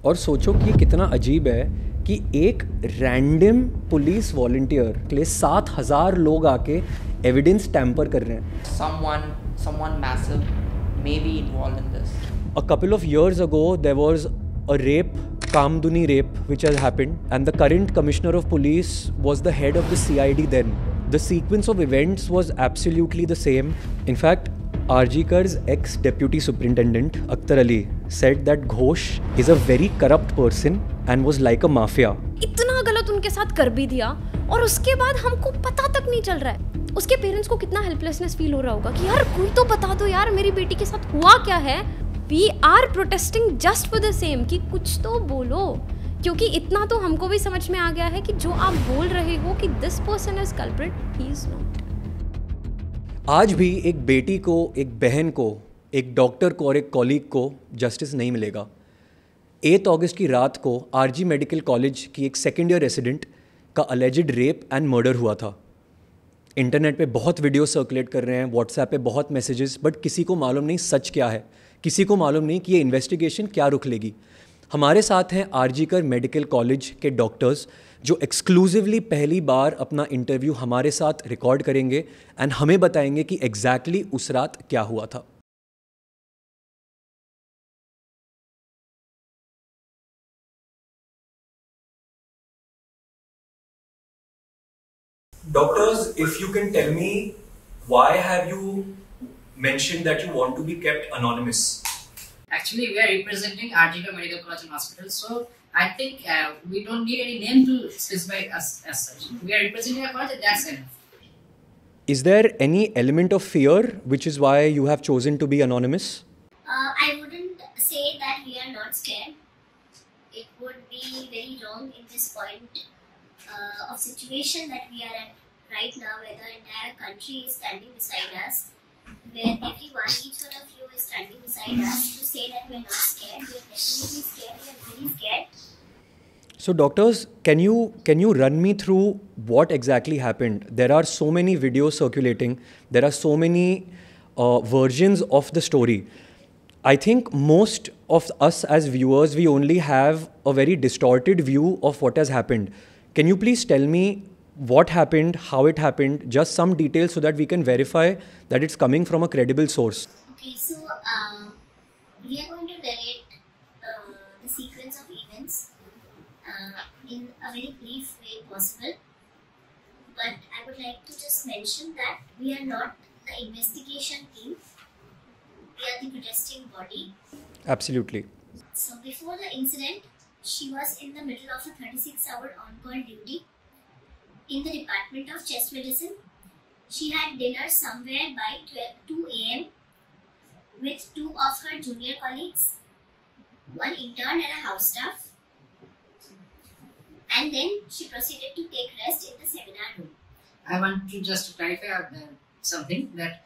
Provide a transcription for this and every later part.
और सोचो कि ये कितना अजीब है कि एक रैंडम पुलिस वॉलंटियर के लिए 7,000 लोग आके एविडेंस टैम्पर कर रहे हैं. Someone massive may be involved in this. A couple of years ago, there was a rape, Kamduni rape, which has happened, and the current commissioner of police was the head of the CID then. The sequence of events was absolutely the same. In fact, RG-Kar's ex-deputy superintendent, Akhtar Ali, said that Ghosh is a very corrupt person and was like a mafia. इतना गलत उनके साथ कर भी दिया और उसके बाद हमको पता तक नहीं चल रहा है. उसके पेरेंट्स को कितना हेल्पलेसनेस फील हो रहा होगा कि यार कोई तो बता दो यार मेरी बेटी के साथ हुआ क्या है. We are protesting just for the same कि कुछ तो बोलो, क्योंकि इतना तो हमको भी समझ में आ गया है कि जो आप बोल रहे हो कि this person is culprit, he is not. आज भी एक बेटी को, एक बहन को, एक डॉक्टर को और एक कॉलीग को जस्टिस नहीं मिलेगा. 8 अगस्त की रात को आरजी मेडिकल कॉलेज की एक सेकेंड ईयर रेसिडेंट का अलेजिड रेप एंड मर्डर हुआ था. इंटरनेट पे बहुत वीडियो सर्कुलेट कर रहे हैं, व्हाट्सएप पे बहुत मैसेजेस, बट किसी को मालूम नहीं सच क्या है, किसी को मालूम नहीं कि ये इन्वेस्टिगेशन क्या रुख लेगी. हमारे साथ हैं आरजी-कर मेडिकल कॉलेज के डॉक्टर्स जो एक्सक्लूसिवली पहली बार अपना इंटरव्यू हमारे साथ रिकॉर्ड करेंगे एंड हमें बताएंगे कि एग्जैक्टली उस रात क्या हुआ था. Doctors, if you can tell me, why have you mentioned that you want to be kept anonymous? Actually, we are representing RG-Kar Medical College and Hospital, so I think we don't need any name to specify us as such. We are representing a college, and that's enough. Is there any element of fear which is why you have chosen to be anonymous? I wouldn't say that we are not scared. It would be very wrong in this point of situation that we are at right now, where the entire country is standing beside us, where everyone, each one of you is standing beside us, to say that we are not scared. We are definitely scared. We are very scared. So doctors, can you run me through what exactly happened? There are so many videos circulating. There are so many versions of the story. I think most of us as viewers, we only have a very distorted view of what has happened. Can you please tell me what happened, how it happened, just some details so that we can verify that it's coming from a credible source? Okay, so we are going to narrate the sequence of events in a very brief way possible. But I would like to just mention that we are not the investigation team. We are the protesting body. Absolutely. So before the incident, she was in the middle of a 36-hour on-call duty in the Department of Chest Medicine. She had dinner somewhere by 2 a.m. with 2 of her junior colleagues, 1 intern and a house staff. And then she proceeded to take rest in the seminar room. I want to just clarify something that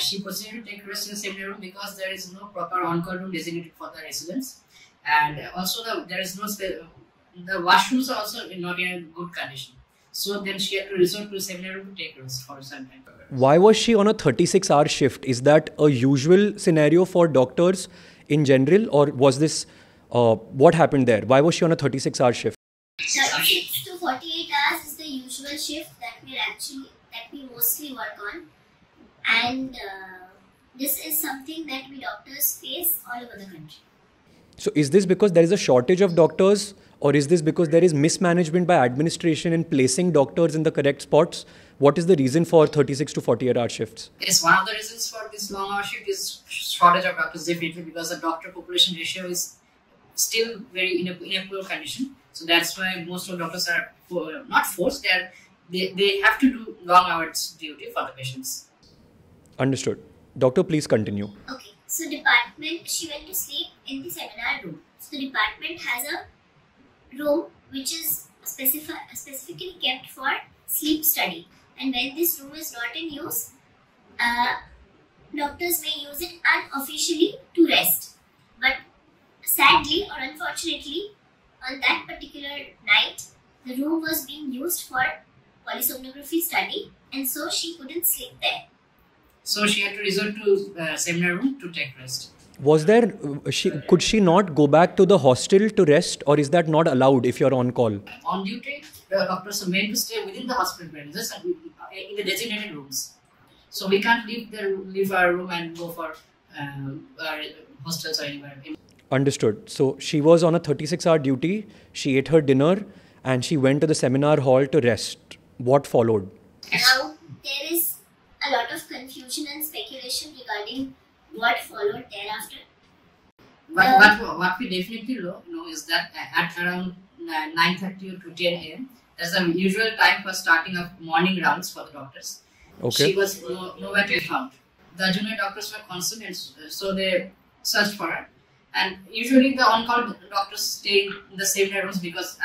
she proceeded to take rest in the seminar room because there is no proper on-call room designated for the residents, and also there is no the washrooms are also not in a good condition. So then she had to resort to the seminar room to take rest for some time. Why was she on a 36-hour shift? Is that a usual scenario for doctors in general, or was this what happened there? Why was she on a 36-hour shift? 36 to 48 hours is the usual shift that we mostly work on, and this is something that we doctors face all over the country. So is this because there is a shortage of doctors, or is this because there is mismanagement by administration in placing doctors in the correct spots? What is the reason for 36 to 48-hour shifts? Yes, one of the reasons for this long hour shift is shortage of doctors, definitely, because the doctor population ratio is still very in a poor condition. So that's why most of doctors are not forced; they have to do long hours duty for the patients. Understood. Doctor, please continue. Okay, so she went to sleep in the seminar room. So the department has a room which is specifically kept for sleep study, and when this room is not in use, doctors may use it unofficially to rest. But sadly or unfortunately, on that particular night, the room was being used for polysomnography study, and so she couldn't sleep there. So she had to resort to seminar room to take rest. Was there, could she not go back to the hostel to rest, or is that not allowed if you're on call? On duty, the doctors are meant to stay within the hospital premises and in the designated rooms. So we can't leave our room and go for our hostels or anywhere. Understood. So she was on a 36-hour duty, she ate her dinner, and she went to the seminar hall to rest. What followed? Now, there is a lot of confusion and speculation regarding what followed thereafter. But what we definitely know is that at around 9:30 to 10 a.m., that's the usual time for starting of morning rounds for the doctors. Okay. She was nowhere to be found. The junior doctors were concerned, and so they searched for her. And usually the on-call doctors stay in the same rooms because,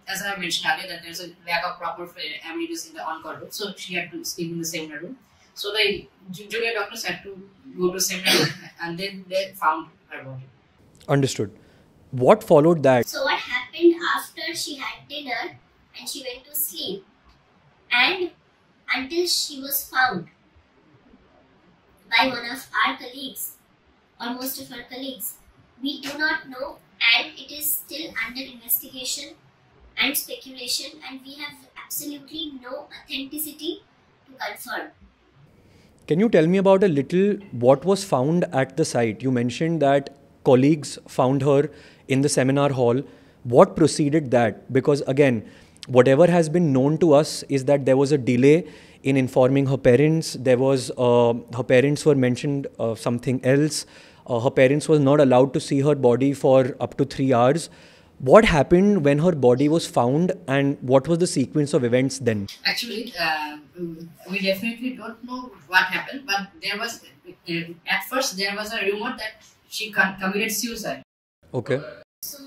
as I mentioned earlier, that there's a lack of proper amenities in the on-call room. So she had to sleep in the same room. So the junior doctors had to go to the same room, and then they found her body. Understood. What followed that? So what happened after she had dinner and she went to sleep, and until she was found by one of our colleagues or most of our colleagues, we do not know, and it is still under investigation and speculation, and we have absolutely no authenticity to confirm. Can you tell me about a little what was found at the site? You mentioned that colleagues found her in the seminar hall. What preceded that? Because again, whatever has been known to us is that there was a delay in informing her parents. There was, her parents were mentioned something else. Her parents were not allowed to see her body for up to 3 hours. What happened when her body was found, and what was the sequence of events then? Actually, we definitely don't know what happened, but there was, at first, there was a rumor that she committed suicide. Okay. So,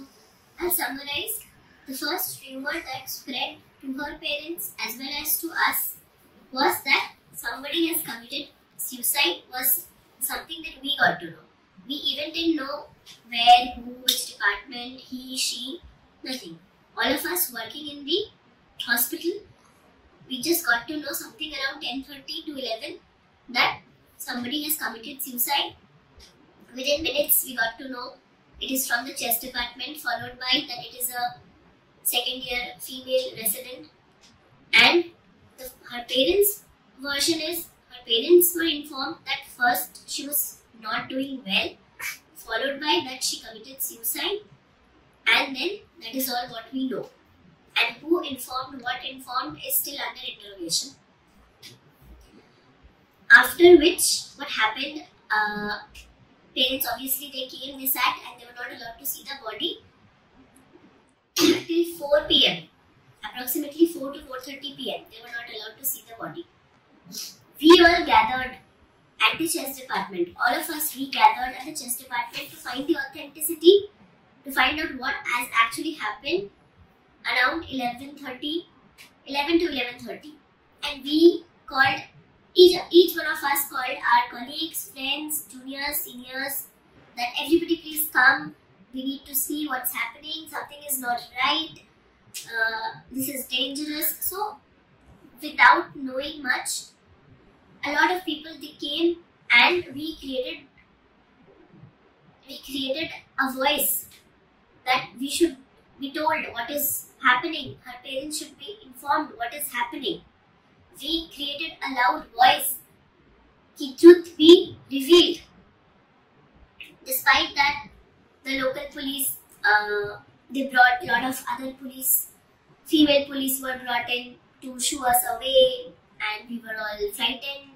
I'll summarize. The first rumor that spread to her parents as well as to us was that somebody has committed suicide, was something that we got to know. We even didn't know where, who, which department, he, she, nothing. All of us working in the hospital, we just got to know something around 10:30 to 11 that somebody has committed suicide. Within minutes, we got to know it is from the chest department, followed by that it is a second-year female resident. And her parents' version is, her parents were informed that first she was not doing well, followed by that she committed suicide, and then that is all what we know. And who informed, what informed is still under interrogation. After which, what happened, parents obviously they came, they sat, and they were not allowed to see the body till 4 p.m. Approximately 4 to 4:30 p.m. They were not allowed to see the body. We all gathered at the chest department. All of us, we gathered at the chest department to find the authenticity, to find out what has actually happened around 11 to 11:30. And we called, each one of us called our colleagues, friends, juniors, seniors, that everybody please come, we need to see what's happening, something is not right, this is dangerous. So, without knowing much, a lot of people, they came, and we created a voice that we should be told what is happening. Her parents should be informed what is happening. We created a loud voice, ki truth be revealed. Despite that, the local police, they brought a lot of other police, female police were brought in to shoo us away, and we were all frightened.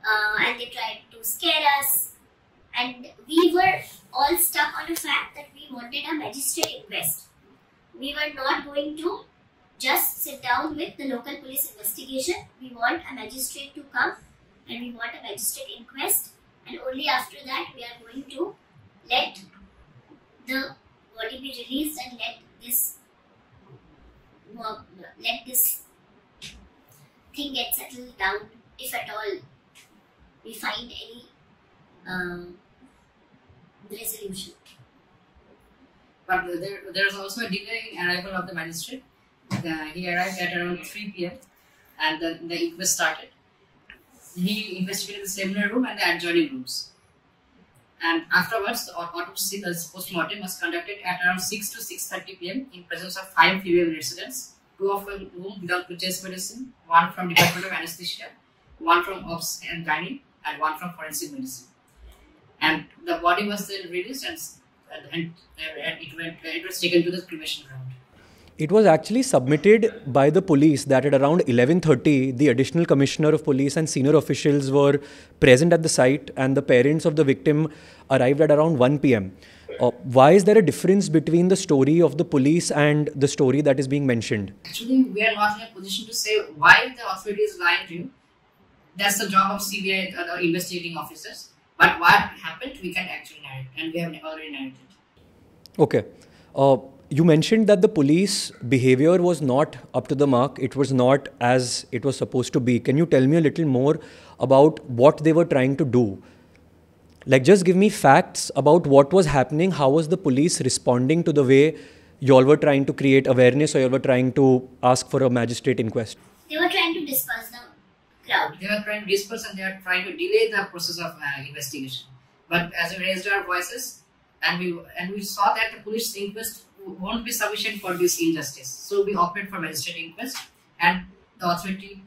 And they tried to scare us, and we were all stuck on the fact that we wanted a magistrate inquest. We were not going to just sit down with the local police investigation. We want a magistrate to come, and we want a magistrate inquest, and only after that we are going to let the body be released and let this thing get settled down, if at all we find any resolution. But there is also a delay in arrival of the magistrate. He arrived at around 3 p.m. and the inquest started. He investigated the seminar room and the adjoining rooms. And afterwards, the autopsy, the post-mortem was conducted at around 6 to 6:30 p.m. in presence of 5 female residents, 2 of whom belonged to chest medicine, 1 from Department of Anesthesia, 1 from Obs and Gynae, and 1 from Forensic Medicine. And the body was then released and it was taken to the cremation ground. It was actually submitted by the police that at around 11:30, the additional commissioner of police and senior officials were present at the site, and the parents of the victim arrived at around 1 p.m. Why is there a difference between the story of the police and the story that is being mentioned? Actually, we are not in a position to say why the authority is lying to you. That's the job of CBI, the investigating officers. But what happened, we can actually narrate, and we have already narrated. Okay. You mentioned that the police behavior was not up to the mark. It was not as it was supposed to be. Can you tell me a little more about what they were trying to do? Like, just give me facts about what was happening. How was the police responding to the way you all were trying to create awareness, or you all were trying to ask for a magistrate inquest? They were trying to disperse the crowd. They were trying to disperse and they are trying to delay the process of investigation. But as we raised our voices, and we saw that the police inquest won't be sufficient for this injustice. So we opted for magistrate inquest, and the authority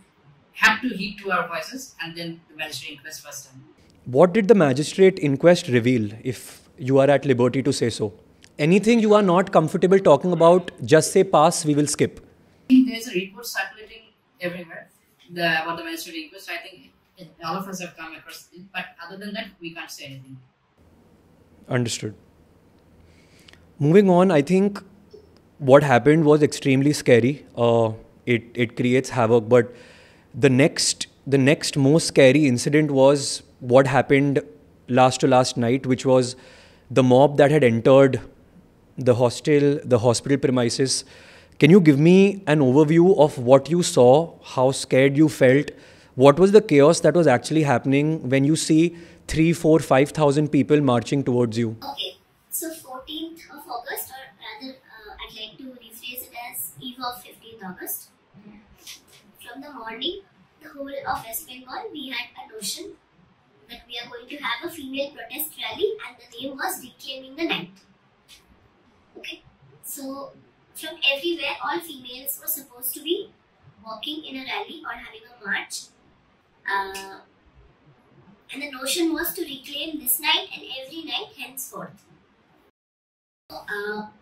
had to heed to our voices, and then the magistrate inquest was done. What did the magistrate inquest reveal, if you are at liberty to say so? Anything you are not comfortable talking about, just say pass, we will skip. There is a report circulating everywhere about the magistrate inquest. I think all of us have come across it, but other than that, we can't say anything. Understood. Moving on, I think what happened was extremely scary. It creates havoc, but the next most scary incident was what happened last to last night, which was the mob that had entered the hospital premises. Can you give me an overview of what you saw, how scared you felt? What was the chaos that was actually happening when you see 3,000, 4,000, 5,000 people marching towards you? Okay, so 14th of August, or rather, I'd like to rephrase it as eve of 15th August. From the morning, the whole of West Bengal, we had a notion that we are going to have a female protest rally, and the name was Reclaiming the Night. Okay, so from everywhere, all females were supposed to be walking in a rally or having a march. And the notion was to reclaim this night and every night henceforth.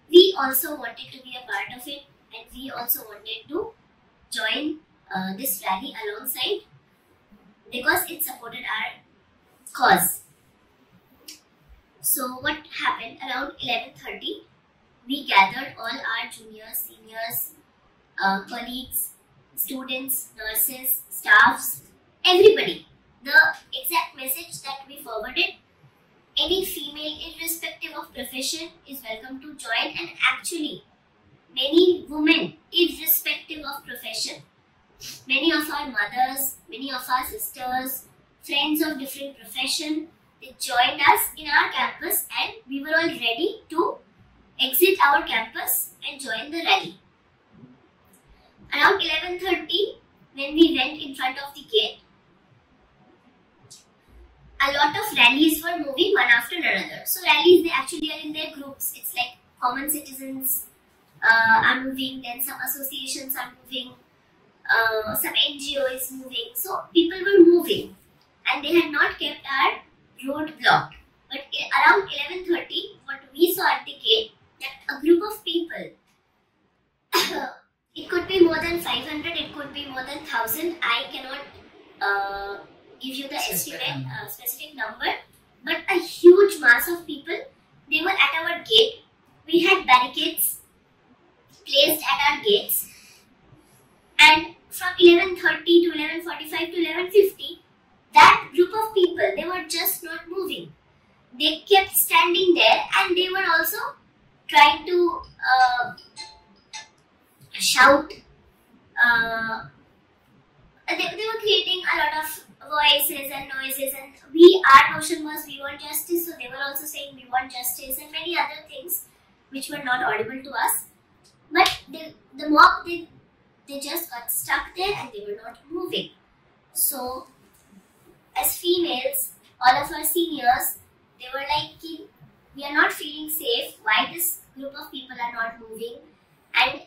We also wanted to be a part of it, and we also wanted to join this rally alongside, because it supported our cause. So what happened, around 11:30, we gathered all our juniors, seniors, colleagues, students, nurses, staffs, everybody. The exact message that we forwarded: any female, irrespective of profession, is welcome to join, and actually many women, irrespective of profession, many of our mothers, many of our sisters, friends of different profession, they joined us in our campus, and we were all ready to exit our campus and join the rally. Around 11:30, when we went in front of the gate, a lot of rallies were moving one after another. So rallies, they actually are in their groups. It's like common citizens are moving, then some associations are moving, some NGO is moving. So people were moving, and they had not kept our road blocked. But around 11:30, what we saw at the gate, that a group of people, it could be more than 500, it could be more than 1,000. I cannot give you the specific number, but a huge mass of people, they were at our gate. We had barricades placed at our gates, and from 11:30 to 11:45 to 11:50, that group of people, they were just not moving. They kept standing there, and they were also trying to shout. They were creating a lot of voices and noises, and our notion was we want justice, so they were also saying we want justice, and many other things which were not audible to us. But the mob, they just got stuck there, and they were not moving. So as females, all of our seniors, They were like, we are not feeling safe. Why this group of people are not moving? And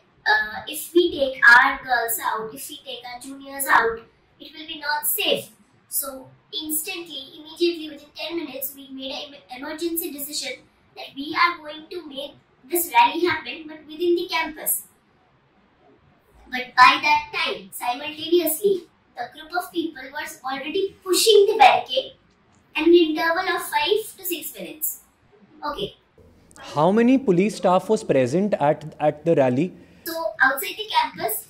if we take our girls out, if we take our juniors out, it will be not safe. So instantly, immediately within 10 minutes, we made an emergency decision that we are going to make this rally happen, but within the campus. But by that time, simultaneously, the group of people was already pushing the barricade and an interval of 5 to 6 minutes. Okay. How many police staff was present at the rally? So outside the campus,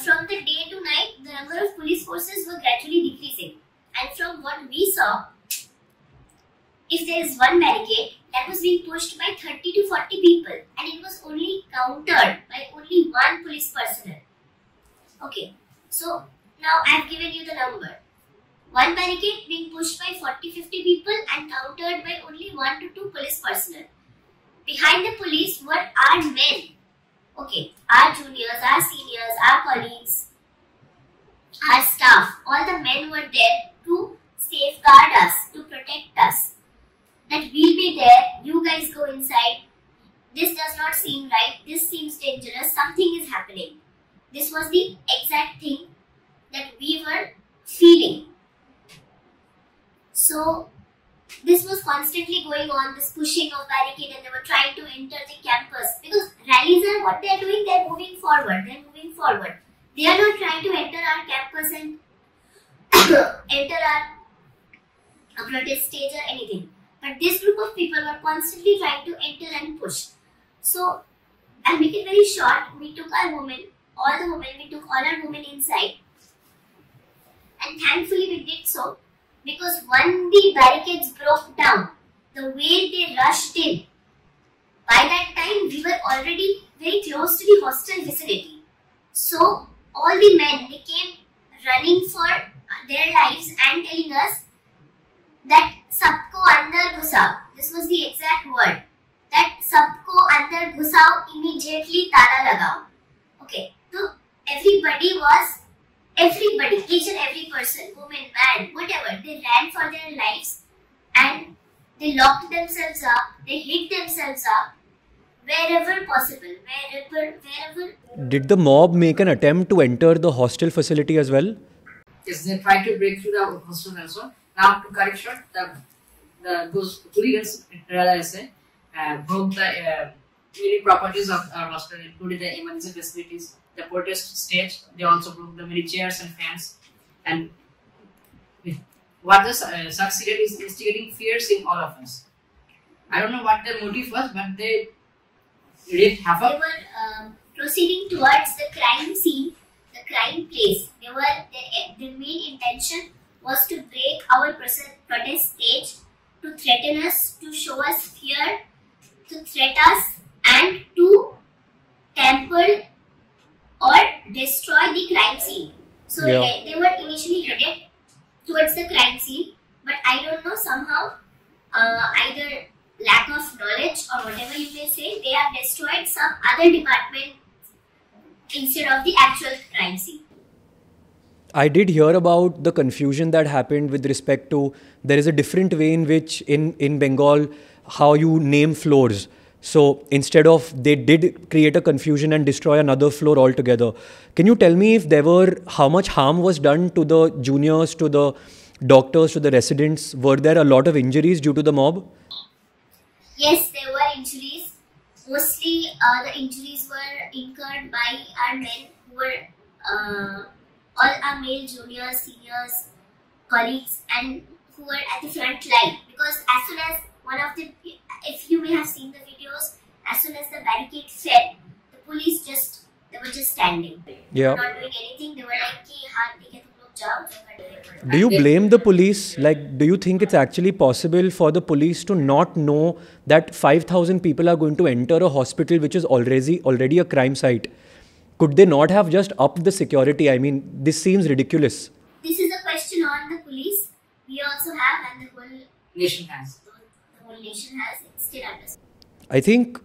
from the day to night, the number of police forces were gradually decreasing. And from what we saw, if there is one barricade, that was being pushed by 30 to 40 people, and it was only countered by only one police personnel. Okay, so now I have given you the number. One barricade being pushed by 40-50 people and countered by only 1 to 2 police personnel. Behind the police were our men. Okay, our juniors, our seniors, our colleagues, our staff. All the men were there to safeguard us, to protect us. That we'll be there, you guys go inside. This does not seem right, this seems dangerous, something is happening. This was the exact thing that we were feeling. So, this was constantly going on, this pushing of barricade, and they were trying to enter the campus. Because rallies are what they are doing, they are moving forward, They are not trying to enter our campus and enter our protest stage or anything. But this group of people were constantly trying to enter and push. So, I'll make it very short. We took our women, all our women inside. And thankfully we did so. Because when the barricades broke down, the way they rushed in, by that time we were already very close to the hostel vicinity. So, all the men, they came running for their lives and telling us that sabko andar ghusao. This was the exact word. That sabko andar ghusao, immediately tala lagao. Okay, so everybody, each and every person, woman, man, whatever, they ran for their lives and they locked themselves up, they hid themselves up wherever possible, wherever. Did the mob make an attempt to enter the hostel facility as well? Yes, they tried to break through the hostel also. Now, to correct short, those hooligans, rather I say, broke the many properties of our hostel, including the emergency facilities, the protest stage. They also broke the many chairs and fans. And what the succeeded is instigating fears in all of us. I don't know what their motive was, but they did have They were proceeding towards the crime scene, the crime place. Their main intention was to break our protest stage, to threaten us, to show us fear, to threat us, and to tamper or destroy the crime scene. So they were initially headed towards the crime scene, but I don't know, somehow either lack of knowledge or whatever you may say, they have destroyed some other department instead of the actual crime scene. I did hear about the confusion that happened with respect to, there is a different way in which in Bengal how you name floors. So instead of, they did create a confusion and destroy another floor altogether. Can you tell me if there were, how much harm was done to the juniors, to the doctors, to the residents? Were there a lot of injuries due to the mob? Yes, there were injuries. Mostly the injuries were incurred by our men who were all our male juniors, seniors, colleagues, and who were at the front line. Because as soon as if you may have seen the videos, as soon as the barricade fell, the police they were just standing. They were not doing anything. They were like, do you blame the police? Like, do you think it's actually possible for the police to not know that 5,000 people are going to enter a hospital which is already a crime site? Could they not have just upped the security? I mean, this seems ridiculous. This is a question on the police. We also have, and the whole nation has. The whole nation has. It's still understood. I think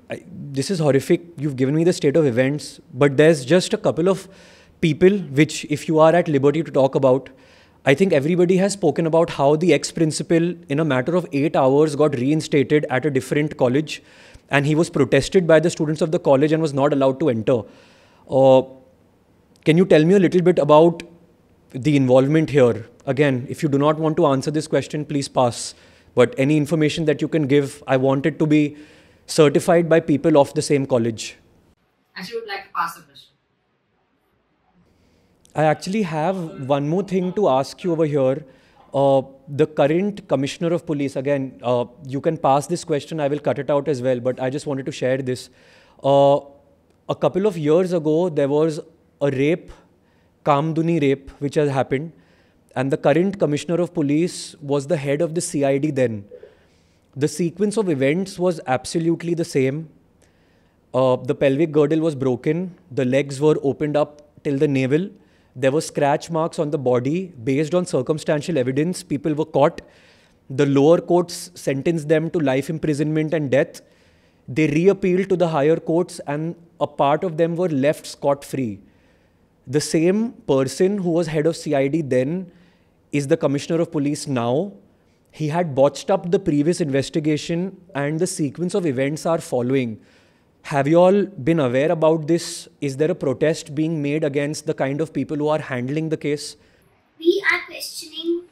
this is horrific. You've given me the state of events, but there's just a couple of people which, if you are at liberty to talk about, I think everybody has spoken about how the ex-principal, in a matter of 8 hours, got reinstated at a different college, and he was protested by the students of the college and was not allowed to enter. Can you tell me a little bit about the involvement here? Again, if you do not want to answer this question, please pass. But any information that you can give, I want it to be certified by people of the same college. Actually, would like to pass the question. I actually have one more thing to ask you over here. The current commissioner of police, again, you can pass this question, I will cut it out as well, but I just wanted to share this. A couple of years ago, there was a rape, Kamduni rape, which has happened. And the current commissioner of police was the head of the CID then. The sequence of events was absolutely the same. The pelvic girdle was broken. The legs were opened up till the navel. There were scratch marks on the body. Based on circumstantial evidence, people were caught. The lower courts sentenced them to life imprisonment and death. They reappealed to the higher courts, and a part of them were left scot-free. The same person who was head of CID then is the commissioner of police now. He had botched up the previous investigation, and the sequence of events are following. Have you all been aware about this? Is there a protest being made against the kind of people who are handling the case? We are questioning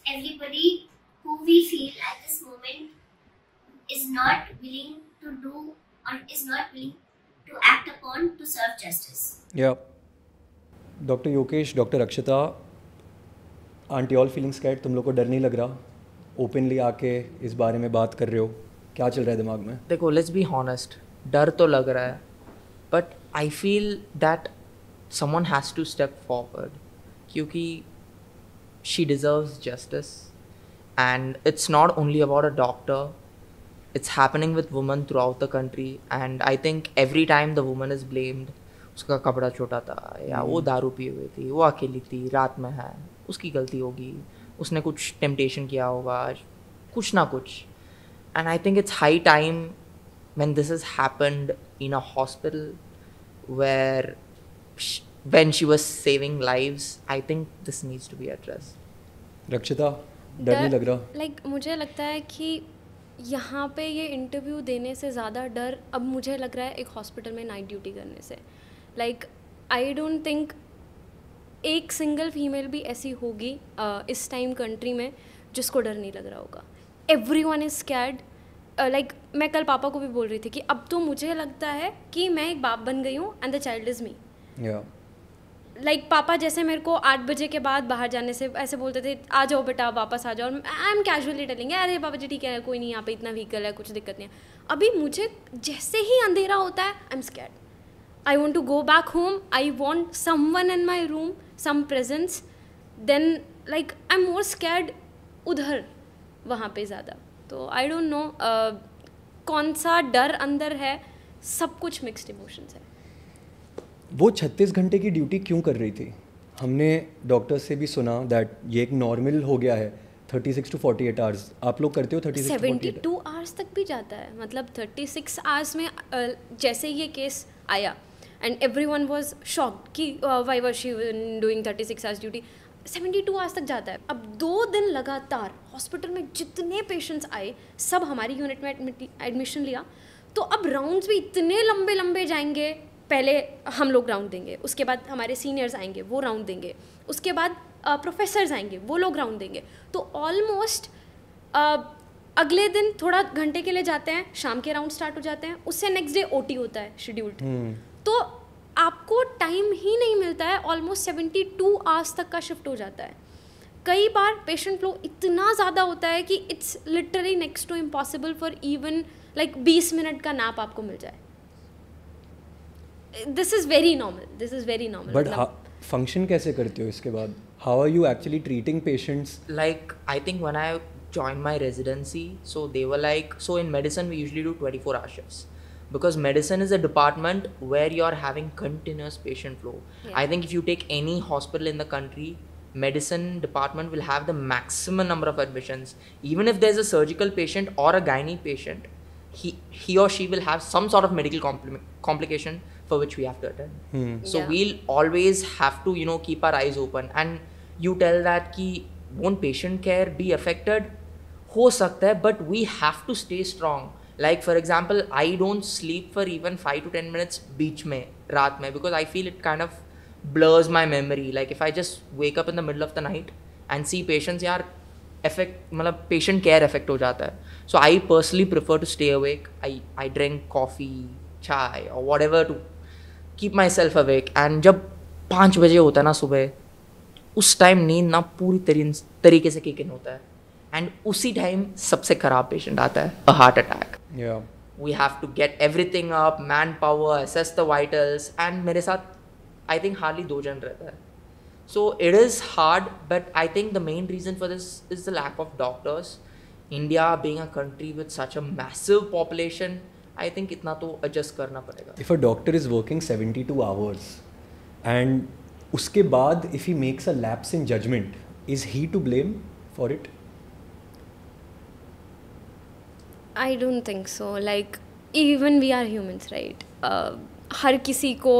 everybody who we feel at this moment is not willing to do or is not willing to act upon to serve justice. Yeah. Dr. Yokesh, Dr. Akshita, aren't you all feeling scared? तुम लोग को डर नहीं लग रहा? Openly आके इस बारे में बात कर रहे हो. क्या चल रहा है दिमाग में? देखो, let's be honest, डर तो लग रहा है, but I feel that someone has to step forward क्योंकि she deserves justice, and it's not only about a doctor, it's happening with women throughout the country, and I think every time the woman is blamed, उसका कपड़ा छोटा था या वो दारू P हुई थी, वो अकेली थी, रात में है, उसकी गलती होगी, उसने कुछ टेम्पटेशन किया होगा, कुछ ना कुछ. And I think it's high time when this has happened in a hospital where when she was saving lives, I think this needs to be addressed. रक्षिता, डर नहीं लग रहा? Like मुझे लगता है कि यहाँ पे ये इंटरव्यू देने से ज़्यादा डर अब मुझे लग रहा है एक हॉस्पिटल में नाइट ड्यूटी करने से. Like I don't think एक सिंगल फीमेल भी ऐसी होगी इस टाइम कंट्री में जिसको डर नहीं लग रहा होगा. Everyone is scared. Like मैं कल पापा को भी बोल रही थी कि अब तो मुझे लगता है कि मैं एक बाप बन गई हूँ and the child is me. Yeah. Like पापा जैसे मेरे को 8 बजे के बाद बाहर जाने से ऐसे बोलते थे, आ जाओ बेटा वापस आ जाओ, और आई एम कैजुअली टेलिंग अरे पापा जी ठीक है, कोई नहीं, यहाँ पे इतना व्हीकल है, कुछ दिक्कत नहीं है. अभी मुझे जैसे ही अंधेरा होता है I am scared. I want to go back home. I want someone in my room, some presence. Then like I'm more scared उधर वहाँ पे ज़्यादा. तो I don't know कौन सा डर अंदर है, सब कुछ मिक्स्ड इमोशंस है. वो 36 घंटे की ड्यूटी क्यों कर रही थी? हमने डॉक्टर से भी सुना दैट ये एक नॉर्मल हो गया है 36 to 48 आवर्स. आप लोग करते हो 36 to 48? 72 आवर्स तक भी जाता है. मतलब 36 आवर्स में जैसे ये केस आया एंड एवरीवन वाज शॉक्ड कि why was she doing 36 hours duty. 72 hours तक जाता है. अब 2 दिन लगातार हॉस्पिटल में जितने पेशेंट्स आए सब हमारी यूनिट में एडमिशन लिया. तो अब राउंड्स भी इतने लंबे लंबे जाएंगे. पहले हम लोग राउंड देंगे, उसके बाद हमारे सीनियर्स आएंगे वो राउंड देंगे, उसके बाद प्रोफेसर्स आएंगे वो लोग राउंड देंगे. तो ऑलमोस्ट अगले दिन थोड़ा घंटे के लिए जाते हैं, शाम के राउंड स्टार्ट हो जाते हैं, उससे नेक्स्ट डे ओटी होता है शेड्यूल्ड. तो आपको टाइम ही नहीं मिलता है. ऑलमोस्ट 72 आवर्स तक का शिफ्ट हो जाता है. कई बार पेशेंट फ्लो इतना ज़्यादा होता है कि it's literally next to impossible for even like 20 minute का नैप आपको मिल जाए. This is very normal. But function कैसे करते हो इसके बाद? How are you actually treating patients? Like I think when I joined my residency, so they were like, so in medicine we usually do 24-hour shifts. Because medicine is a department where you're having continuous patient flow. Yeah. I think if you take any hospital in the country, medicine department will have the maximum number of admissions. Even if there's a surgical patient or a gynae patient, he or she will have some sort of medical complication for which we have to attend. So Yeah. we'll always have to, keep our eyes open. And you tell that कि won't patient care be affected? हो सकता है, but we have to stay strong. Like for example, I don't sleep for even 5 to 10 minutes बीच में रात में, because I feel it kind of blurs my memory. Like if I just wake up in the middle of the night and see patients, यार effect मतलब patient care affect हो जाता है. So I personally prefer to stay awake. I drink coffee, chai or whatever to keep myself awake. And जब 5 बजे होता है ना सुबह, उस टाइम नींद ना पूरी तरीके से किक इन होता है. एंड उसी टाइम सबसे खराब पेशेंट आता है, a heart attack. We have to get everything up, manpower, assess the vitals. And मेरे साथ आई थिंक हार्डली 2 जन रहता है. So it is hard, but I think the main reason for this is the lack of doctors. India being a country with such a massive population, I think इतना तो adjust करना पड़ेगा. If a doctor is working 72 hours and उसके बाद if he makes a lapse in judgement, is he to blame for it? I don't think so. Like even we are humans, right? हर किसी को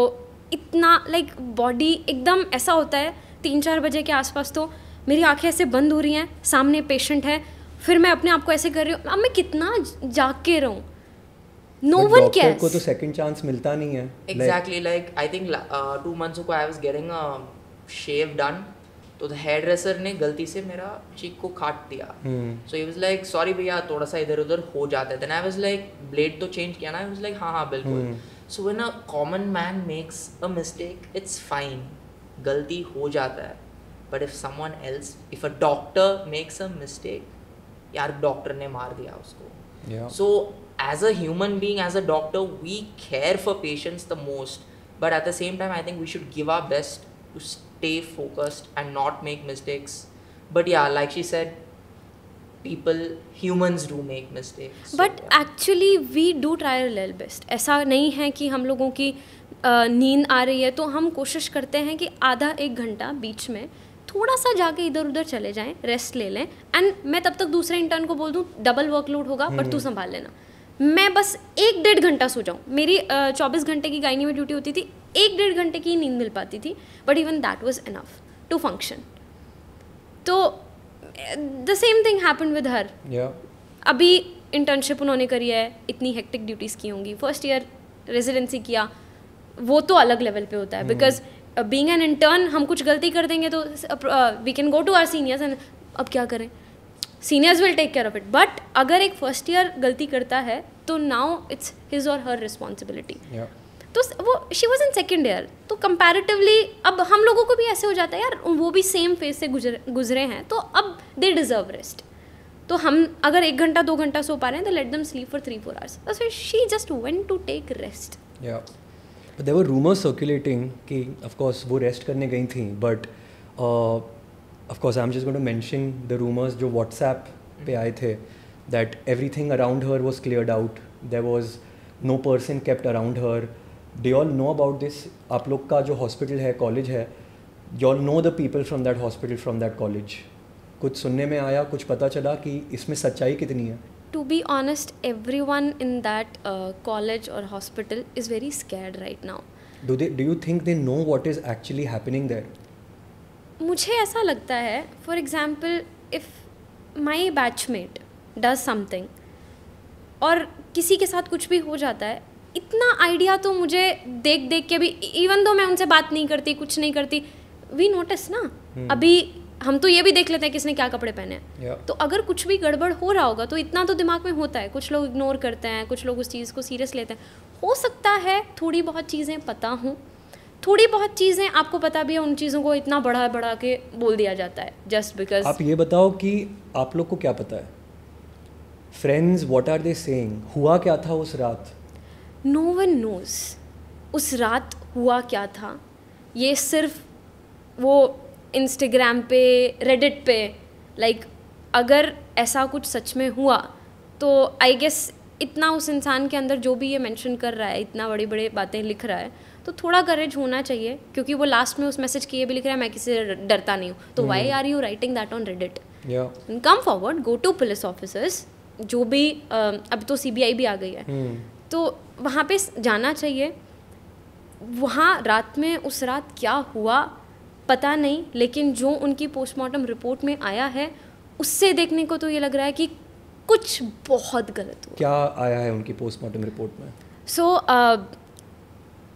इतना like body एकदम ऐसा होता है 3-4 बजे के आसपास तो मेरी आंखें ऐसे बंद हो रही हैं, सामने पेशेंट है, फिर मैं अपने आप को ऐसे कर रही हूँ, अब मैं कितना जाग के रहूँ? No one cares. डॉक्टर को तो सेकंड चांस मिलता नहीं है. Exactly. Like I think 2 months ago I was getting a shave done. तो द हेयर ड्रेसर ने गलती से मेरा चीक को काट दिया. So he was like sorry भैया, थोड़ा सा इधर उधर हो जाता है. Then I was like blade तो चेंज किया ना? आई वाज लाइक हाँ बिल्कुल. So when a common man makes a mistake, it's fine, गलती हो जाता है. But if someone else, if a doctor makes a mistake, यार डॉक्टर ने मार दिया उसको. So as a human being, as a doctor, we care for patients the most, but at the same time I think we should give our best to stay focused and not make mistakes. But yeah, like she said, humans do make mistakes. But so, yeah. actually we do try our level best. ऐसा नहीं है कि हम लोगों की नींद आ रही है तो हम कोशिश करते हैं कि आधा 1 घंटा बीच में थोड़ा सा जाके इधर उधर चले जाएं, रेस्ट ले लें. एंड मैं तब तक दूसरे इंटर्न को बोल दूँ डबल वर्कलोड होगा पर तू संभाल लेना. मैं बस 1-1.5 घंटा सो जाऊँ. मेरी 24 घंटे की गायनी में ड्यूटी होती थी, 1-1.5 घंटे की नींद मिल पाती थी, but even that was enough to function. तो the same thing happened with her. अभी इंटर्नशिप उन्होंने करी है, इतनी हेक्टिक ड्यूटीज़ की होंगी. फर्स्ट ईयर रेजिडेंसी किया, वो तो अलग लेवल पे होता है. बिकॉज बीइंग एन इंटर्न हम कुछ गलती कर देंगे तो we can go to our seniors and अब क्या करें, seniors will take care of it. But अगर एक फर्स्ट ईयर गलती करता है तो नाउ इट्स हिज और हर रिस्पॉन्सिबिलिटी. तो वो she was in second year, तो कंपैरेटिवली अब हम लोगों को भी ऐसे हो जाता है यार, वो भी सेम फेज से गुजरे हैं तो अब दे डिजर्व रेस्ट. तो हम अगर 1 घंटा 2 घंटा सो पा रहे हैं तो let them sleep for 3-4 hours. So she just went to take rest. Yeah, but there were rumors circulating कि of course वो रेस्ट करने गई थी, but of course I'm just going to mention the rumors जो WhatsApp पे आए थे that everything around her was cleared out. There was no person kept around her. Do you all know about this? आप लोग का जो hospital है, college है, you all know the people from that hospital, from that college. कुछ सुनने में आया, कुछ पता चला कि इसमें सच्चाई कितनी है? To be honest, everyone in that college or hospital is very scared right now. Do you think they know what is actually happening there? मुझे ऐसा लगता है, for example, if my batchmate does something और किसी के साथ कुछ भी हो जाता है, इतना आइडिया तो मुझे देख देख के भी, इवन दो मैं उनसे बात नहीं करती, कुछ नहीं करती, वी नोटिस ना. अभी हम तो ये भी देख लेते हैं किसने क्या कपड़े पहने हैं. तो अगर कुछ भी गड़बड़ हो रहा होगा तो इतना तो दिमाग में होता है. कुछ लोग इग्नोर करते हैं, कुछ लोग उस चीज़ को सीरियस लेते हैं. हो सकता है थोड़ी बहुत चीज़ें पता हों, थोड़ी बहुत चीज़ें आपको पता भी है, उन चीज़ों को इतना बढ़ा के बोल दिया जाता है जस्ट बिकॉज. आप ये बताओ कि आप लोग को क्या पता है? Friends, what are they saying? हुआ क्या था उस रात? नो वन नोज उस रात हुआ क्या था. ये सिर्फ वो इंस्टाग्राम पे, रेडिट पे, लाइक अगर ऐसा कुछ सच में हुआ तो आई गेस इतना उस इंसान के अंदर जो भी ये मेंशन कर रहा है, इतना बड़ी बड़ी बातें लिख रहा है, तो थोड़ा करेज होना चाहिए. क्योंकि वो लास्ट में उस मैसेज के ये भी लिख रहा है मैं किसी से डरता नहीं हूँ. तो why are you writing that on Reddit? Come forward, go to police officers, जो भी अब तो CBI भी आ गई है, तो वहाँ पे जाना चाहिए. वहाँ रात में उस रात क्या हुआ पता नहीं, लेकिन जो उनकी पोस्टमार्टम रिपोर्ट में आया है उससे देखने को तो ये लग रहा है कि कुछ बहुत गलत हुआ। क्या आया है उनकी पोस्टमार्टम रिपोर्ट में? सो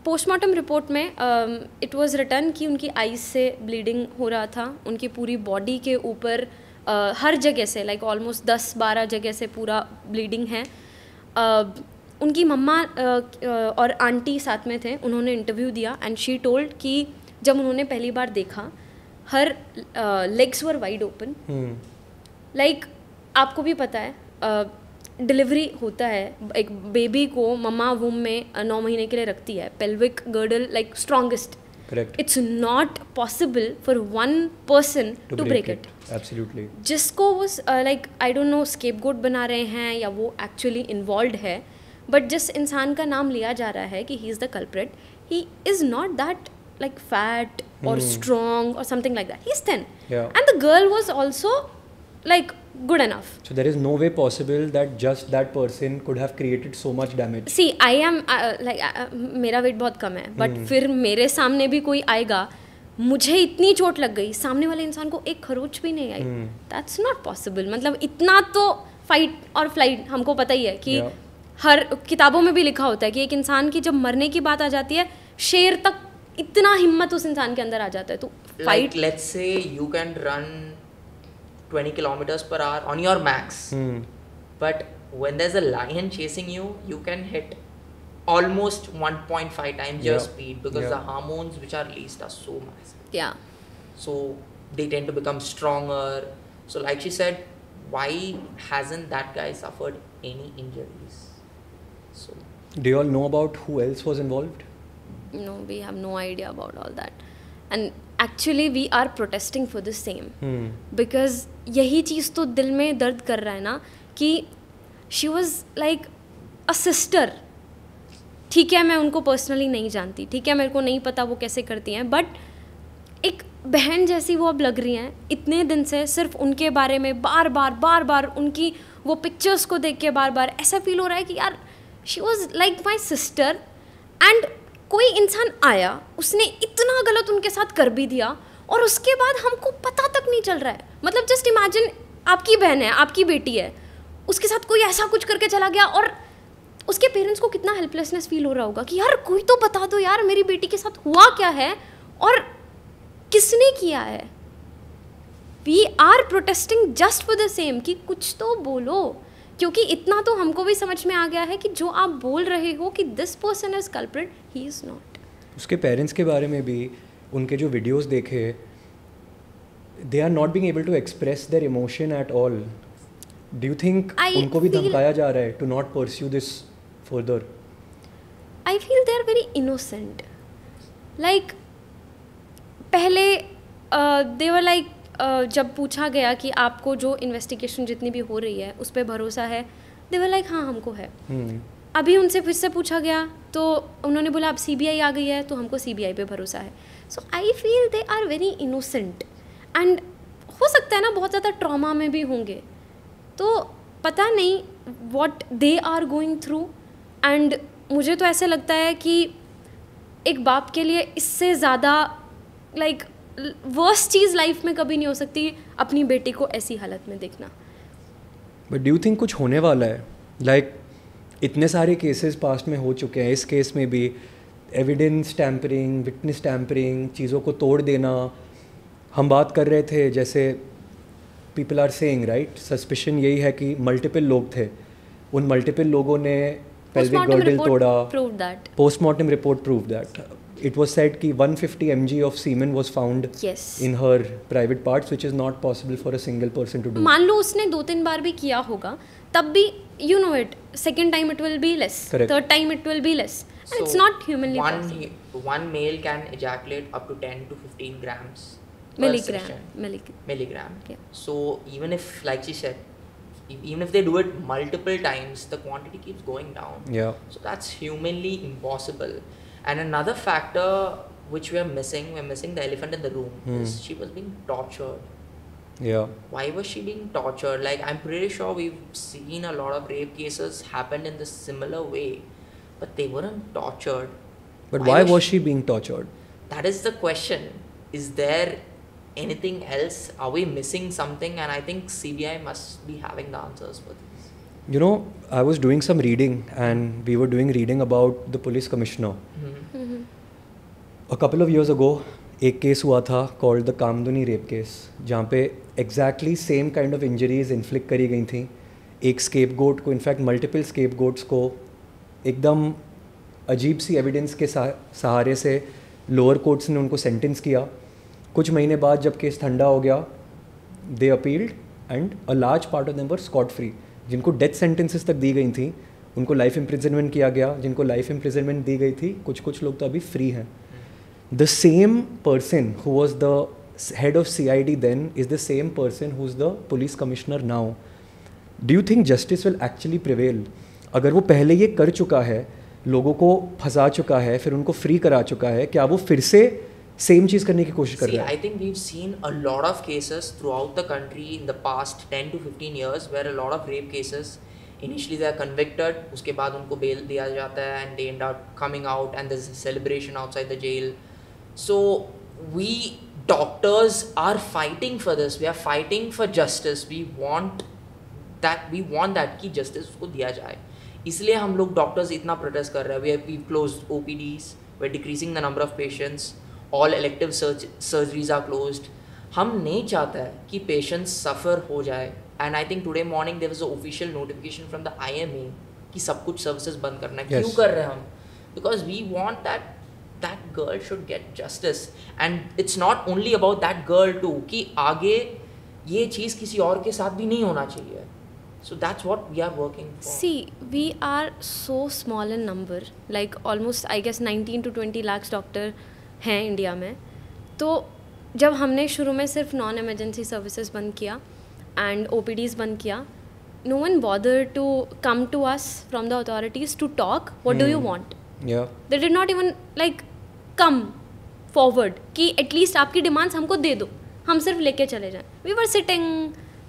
पोस्टमार्टम रिपोर्ट में इट वाज रिटन कि उनकी आईज से ब्लीडिंग हो रहा था, उनकी पूरी बॉडी के ऊपर हर जगह से लाइक ऑलमोस्ट 10-12 जगह से पूरा ब्लीडिंग है। उनकी मम्मा और आंटी साथ में थे, उन्होंने इंटरव्यू दिया एंड शी टोल्ड कि जब उन्होंने पहली बार देखा हर लेग्स वर वाइड ओपन। लाइक आपको भी पता है डिलीवरी होता है, एक बेबी को मम्मा वूम में 9 महीने के लिए रखती है, pelvic girdle like strongest. Correct. It's not possible for one person to break it. Absolutely. जिसको वो like I don't know scapegoat बना रहे हैं या वो actually involved है, but जिस इंसान का नाम लिया जा रहा है कि he is the culprit, he is not that like fat or strong or something like that. He's thin. Yeah. And the girl was also like good enough. So there is no way possible that just that person could have created so much damage. See, I am like मेरा wait बहुत कम है, but फिर मेरे सामने भी कोई आएगा, मुझे इतनी चोट लग गई, सामने वाले इंसान को एक खरोच भी नहीं आई, दैट्स नॉट पॉसिबल। मतलब इतना तो फाइट और फ्लाइट हमको पता ही है कि हर किताबों में भी लिखा होता है कि एक इंसान की जब मरने की बात आ जाती है, शेर तक इतना हिम्मत उस इंसान के अंदर आ जाता है। तो fight, let's say you can run 20 kilometers per hour on your max, but when there's a lion chasing you, you can hit almost 1.5 times your speed because the hormones which are released are so massive. Yeah. So they tend to become stronger. So like she said, why hasn't that guy suffered any injuries? So Do you all know about who else was involved? No, we have no idea about all that. And actually we are protesting for the same. Because यही चीज़ तो दिल में दर्द कर रहा है ना कि she was like a sister. ठीक है, मैं उनको पर्सनली नहीं जानती, ठीक है, मेरे को नहीं पता वो कैसे करती हैं, बट एक बहन जैसी वो अब लग रही हैं। इतने दिन से सिर्फ उनके बारे में बार बार उनकी वो पिक्चर्स को देख के बार बार ऐसा फील हो रहा है कि यार she was like my sister. And कोई इंसान आया, उसने इतना गलत उनके साथ कर भी दिया और उसके बाद हमको पता तक नहीं चल रहा है। मतलब जस्ट इमेजिन, आपकी बहन है, आपकी बेटी है, उसके साथ कोई ऐसा कुछ करके चला गया और उसके पेरेंट्स को कितना हेल्पलेसनेस फील हो रहा होगा कि यार कोई तो बता दो यार मेरी बेटी के साथ हुआ क्या है और किसने किया है। We are protesting just for the same कि कुछ तो बोलो, क्योंकि इतना तो हमको भी समझ में आ गया है कि जो आप बोल रहे हो कि this person is culprit, he is not. उसके पेरेंट्स के बारे में भी उनके जो वीडियोस देखे, they are not being able to express their emotion at all. Do you think उनको भी धमकाया जा रहा है to not pursue this further? I feel they are very innocent. Like पहले दे वर लाइक जब पूछा गया कि आपको जो इन्वेस्टिगेशन जितनी भी हो रही है उस पर भरोसा है, दे वर लाइक हाँ हमको है। अभी उनसे फिर से पूछा गया तो उन्होंने बोला अब सीबीआई आ गई है तो हमको सीबीआई पे भरोसा है। So I feel they are very innocent and हो सकता है ना बहुत ज़्यादा ट्रॉमा में भी होंगे, तो पता नहीं what they are going through. And मुझे तो ऐसे लगता है कि एक बाप के लिए इससे ज़्यादा लाइक वर्स्ट चीज़ लाइफ में कभी नहीं हो सकती अपनी बेटी को ऐसी हालत में देखना। बट डू यू थिंक कुछ होने वाला है? लाइक इतने सारे केसेस पास्ट में हो चुके हैं, इस केस में भी एविडेंस टैम्परिंग, विटनेस टैम्परिंग, चीज़ों को तोड़ देना। हम बात कर रहे थे जैसे people are saying right, suspicion यही है कि मल्टीपल लोग थे, उन मल्टीपल लोगों ने पेल्विक गर्डल तोड़ा। Postmortem report prove that. It was said कि 150 mg of semen was found in her private parts, which is not possible for a single person to do. मान लो उसने 2-3 बार भी किया होगा, तब भी you know it, second time it will be less, third time it will be less, and it's not humanly possible. One male can ejaculate up to 10 to 15 grams milligram. Yeah. So even if, like she said, even if they do it multiple times, the quantity keeps going down. Yeah. So that's humanly impossible. And another factor which we're missing the elephant in the room, is she was being tortured. Yeah. Why was she being tortured? Like, I'm pretty sure we've seen a lot of rape cases happen in this similar way, but they weren't tortured. But why was she being tortured? That is the question. is there anything else? Are we missing something? And I think CBI must be having the answers for this. You know, I was doing some reading and we were doing reading about the police commissioner. A couple of years ago, एक case हुआ था called the Kamduni rape case, जहाँ पे exactly same kind of injuries inflict करी गई थी. एक scapegoat को, इनफैक्ट मल्टीपल स्केपगोट्स को एकदम अजीब सी एविडेंस के सहारे से लोअर कोर्ट्स ने उनको सेंटेंस किया. कुछ महीने बाद जब केस ठंडा हो गया, they appealed and a large part of them were scot free. जिनको डेथ सेंटेंसेस तक दी गई थी उनको लाइफ इम्प्रिजनमेंट किया गया. जिनको लाइफ इम्प्रिजनमेंट दी गई थी, कुछ लोग तो अभी फ्री हैं. The same person who was the head of CID then is the same person who is the police commissioner now. Do you think justice will actually prevail? अगर वो पहले ये कर चुका है, लोगों को फंसा चुका है, फिर उनको फ्री करा चुका है, क्या वो फिर से सेम चीज़ करने की कोशिश कर रहा है? I think we've seen a lot of cases throughout the country in the past 10 to 15 years where a lot of rape cases, initially they are convicted, उसके बाद उनको bail दिया जाता है and they end up coming out and there's a celebration outside the jail. So we doctors are fighting for this. We are fighting for justice. We want that कि justice उसको दिया जाए. इसलिए हम लोग डॉक्टर्स इतना प्रोटेस्ट कर रहे हैं. We've closed OPDs, we're decreasing the number of patients, all elective surgeries are closed. हम नहीं चाहते हैं कि पेशेंट्स सफ़र हो जाए. And I think today morning there was a official notification from the IMA कि सब कुछ सर्विसेज बंद करना है. क्यों कर रहे हैं हम? Because we want that girl should get justice, and it's not only about that girl too कि आगे ये चीज़ किसी और के साथ भी नहीं होना चाहिए. So that's what we are working for. See, we are so small in number, like almost I guess 19 to 20 lakhs doctor हैं इंडिया में. तो जब हमने शुरू में सिर्फ नॉन एमरजेंसी सर्विसेज बंद किया एंड OPDs बंद किया, no one bothered to come to us from the authorities to talk. What do you want? Yeah. They did not even like come forward कि एटलीस्ट आपकी डिमांड्स हमको दे दो, हम सिर्फ लेके चले जाएं. वी वर सिटिंग,